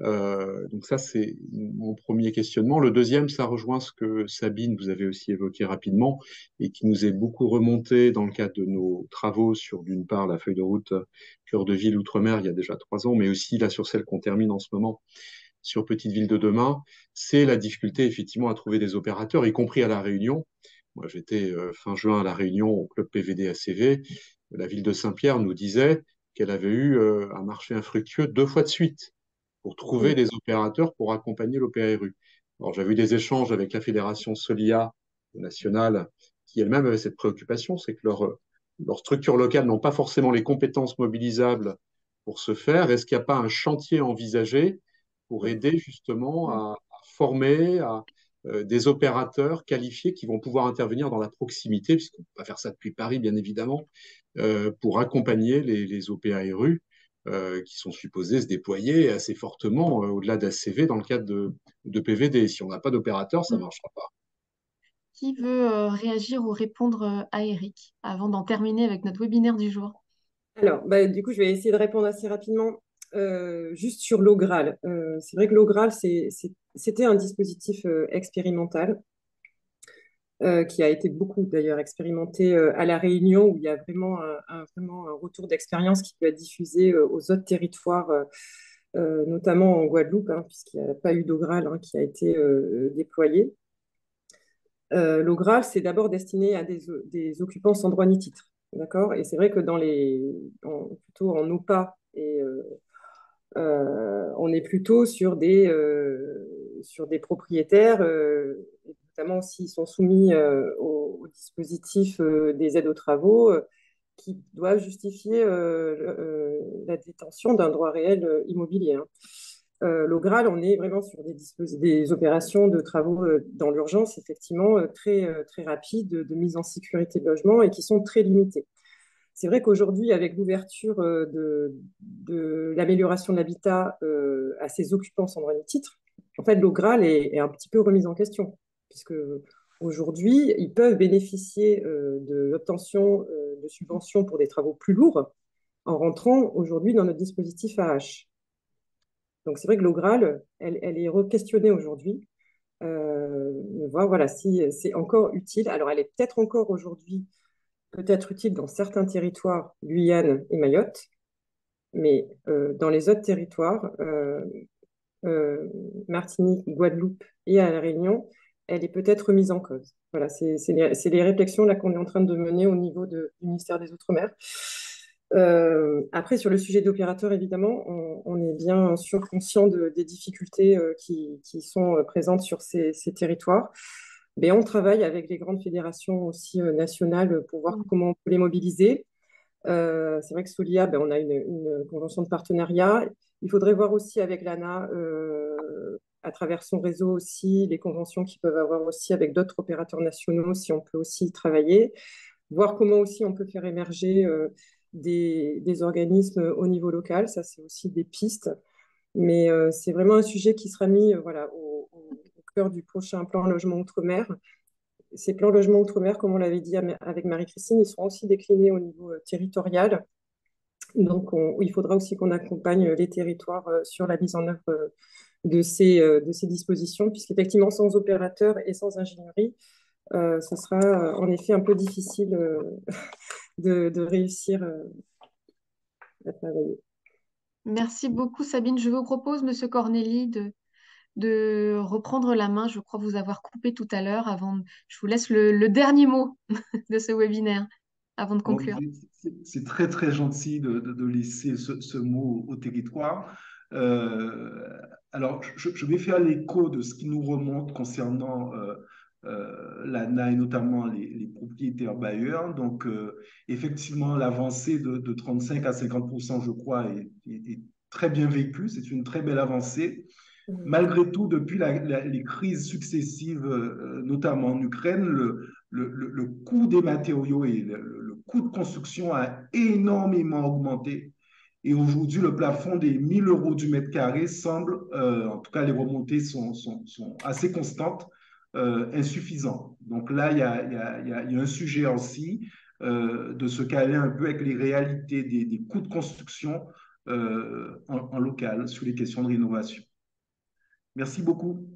Donc ça, c'est mon premier questionnement. Le deuxième, ça rejoint ce que Sabine, vous avez aussi évoqué rapidement et qui nous est beaucoup remonté dans le cadre de nos travaux sur, d'une part, la feuille de route Cœur de Ville Outre-mer il y a déjà 3 ans, mais aussi là sur celle qu'on termine en ce moment sur Petite Ville de demain, c'est la difficulté effectivement à trouver des opérateurs, y compris à La Réunion. Moi, j'étais fin juin à La Réunion au club PVD ACV. La ville de Saint-Pierre nous disait qu'elle avait eu un marché infructueux 2 fois de suite pour trouver des opérateurs pour accompagner l'OPA-RU. Alors, j'avais eu des échanges avec la fédération Solia nationale qui elle-même avait cette préoccupation, c'est que leurs structures locales n'ont pas forcément les compétences mobilisables pour ce faire. Est-ce qu'il n'y a pas un chantier envisagé pour aider justement à former des opérateurs qualifiés qui vont pouvoir intervenir dans la proximité, puisqu'on ne peut pas faire ça depuis Paris, bien évidemment, pour accompagner les OPA-RU qui sont supposés se déployer assez fortement au-delà d'ACV dans le cadre de PVD. Si on n'a pas d'opérateur, ça ne marchera pas. Qui veut réagir ou répondre à Éric avant d'en terminer avec notre webinaire du jour? Alors, du coup, je vais essayer de répondre assez rapidement. Juste sur l'OGRAL. C'est vrai que l'OGRAL, c'était un dispositif expérimental qui a été beaucoup d'ailleurs expérimenté à La Réunion, où il y a vraiment vraiment un retour d'expérience qui peut être diffusé aux autres territoires, notamment en Guadeloupe, hein, puisqu'il n'y a pas eu d'OGRAL hein, qui a été déployé. L'OGRAL, c'est d'abord destiné à des occupants sans droit ni titre. D'accord. Et c'est vrai que plutôt en OPA, on est plutôt sur des propriétaires, notamment s'ils sont soumis au dispositif des aides aux travaux, qui doivent justifier la détention d'un droit réel immobilier. Hein. L'OGRAL, on est vraiment sur des opérations de travaux dans l'urgence, effectivement, très rapides, de mise en sécurité de logement et qui sont très limitées. C'est vrai qu'aujourd'hui, avec l'ouverture de l'amélioration de l'habitat à ses occupants sans droit ni titre, en fait, l'OGRAL est un petit peu remise en question, puisque aujourd'hui, ils peuvent bénéficier de l'obtention de subventions pour des travaux plus lourds en rentrant aujourd'hui dans notre dispositif AH. Donc, c'est vrai que l'OGRAL, elle est re-questionnée aujourd'hui. Voilà si c'est encore utile. Alors, elle est peut-être encore aujourd'hui peut être utile dans certains territoires, Guyane et Mayotte, mais dans les autres territoires, Martinique, Guadeloupe et à La Réunion, elle est peut-être remise en cause. Voilà, c'est les réflexions là qu'on est en train de mener au niveau du ministère des Outre-mer. Après, sur le sujet d'opérateurs, évidemment, on est bien sûr conscient des difficultés qui sont présentes sur ces territoires. Mais on travaille avec les grandes fédérations aussi nationales pour voir comment on peut les mobiliser. C'est vrai que Soulia, ben, on a une convention de partenariat. Il faudrait voir aussi avec l'ANA, à travers son réseau aussi, les conventions qu'ils peuvent avoir aussi avec d'autres opérateurs nationaux, si on peut aussi y travailler. Voir comment aussi on peut faire émerger des organismes au niveau local. Ça, c'est aussi des pistes. Mais c'est vraiment un sujet qui sera mis voilà, au cœur du prochain plan logement outre-mer. Ces plans logement outre-mer, comme on l'avait dit avec Marie-Christine, ils seront aussi déclinés au niveau territorial. Donc, il faudra aussi qu'on accompagne les territoires sur la mise en œuvre de ces dispositions, puisqu'effectivement, sans opérateur et sans ingénierie, ce sera en effet un peu difficile de réussir à travailler. Merci beaucoup, Sabine. Je vous propose, Monsieur Corneli, de reprendre la main. Je crois vous avoir coupé tout à l'heure. Je vous laisse le dernier mot de ce webinaire avant de Bon, conclure. c'est très, très gentil de laisser ce mot au territoire. Alors, je vais faire l'écho de ce qui nous remonte concernant l'ANA et notamment les propriétaires bailleurs. Donc, effectivement, l'avancée de 35 à 50%, je crois, est très bien vécue. C'est une très belle avancée. Malgré tout, depuis les crises successives, notamment en Ukraine, le coût des matériaux et le coût de construction a énormément augmenté. Et aujourd'hui, le plafond des 1 000 euros du mètre carré semble, en tout cas les remontées sont assez constantes, insuffisantes. Donc là, il y a un sujet aussi de se caler un peu avec les réalités des coûts de construction en local sur les questions de rénovation. Merci beaucoup.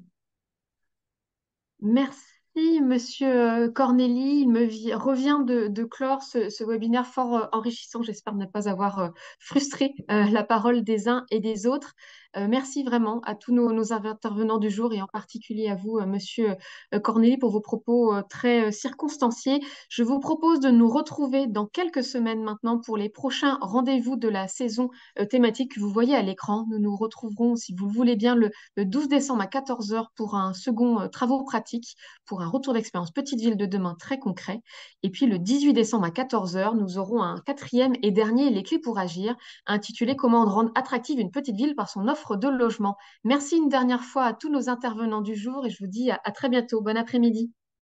Merci, Monsieur Corneli. Revient de clore ce webinaire fort enrichissant. J'espère ne pas avoir frustré la parole des uns et des autres. Merci vraiment à tous nos intervenants du jour et en particulier à vous, Monsieur Corneli, pour vos propos très circonstanciés. Je vous propose de nous retrouver dans quelques semaines maintenant pour les prochains rendez-vous de la saison thématique que vous voyez à l'écran. Nous nous retrouverons, si vous le voulez bien, le 12 décembre à 14 heures pour un second travaux pratiques, pour un retour d'expérience Petite Ville de demain très concret. Et puis le 18 décembre à 14 heures, nous aurons un quatrième et dernier Les clés pour agir, intitulé Comment rendre attractive une petite ville par son offre de logement. Merci une dernière fois à tous nos intervenants du jour et je vous dis à très bientôt. Bon après-midi.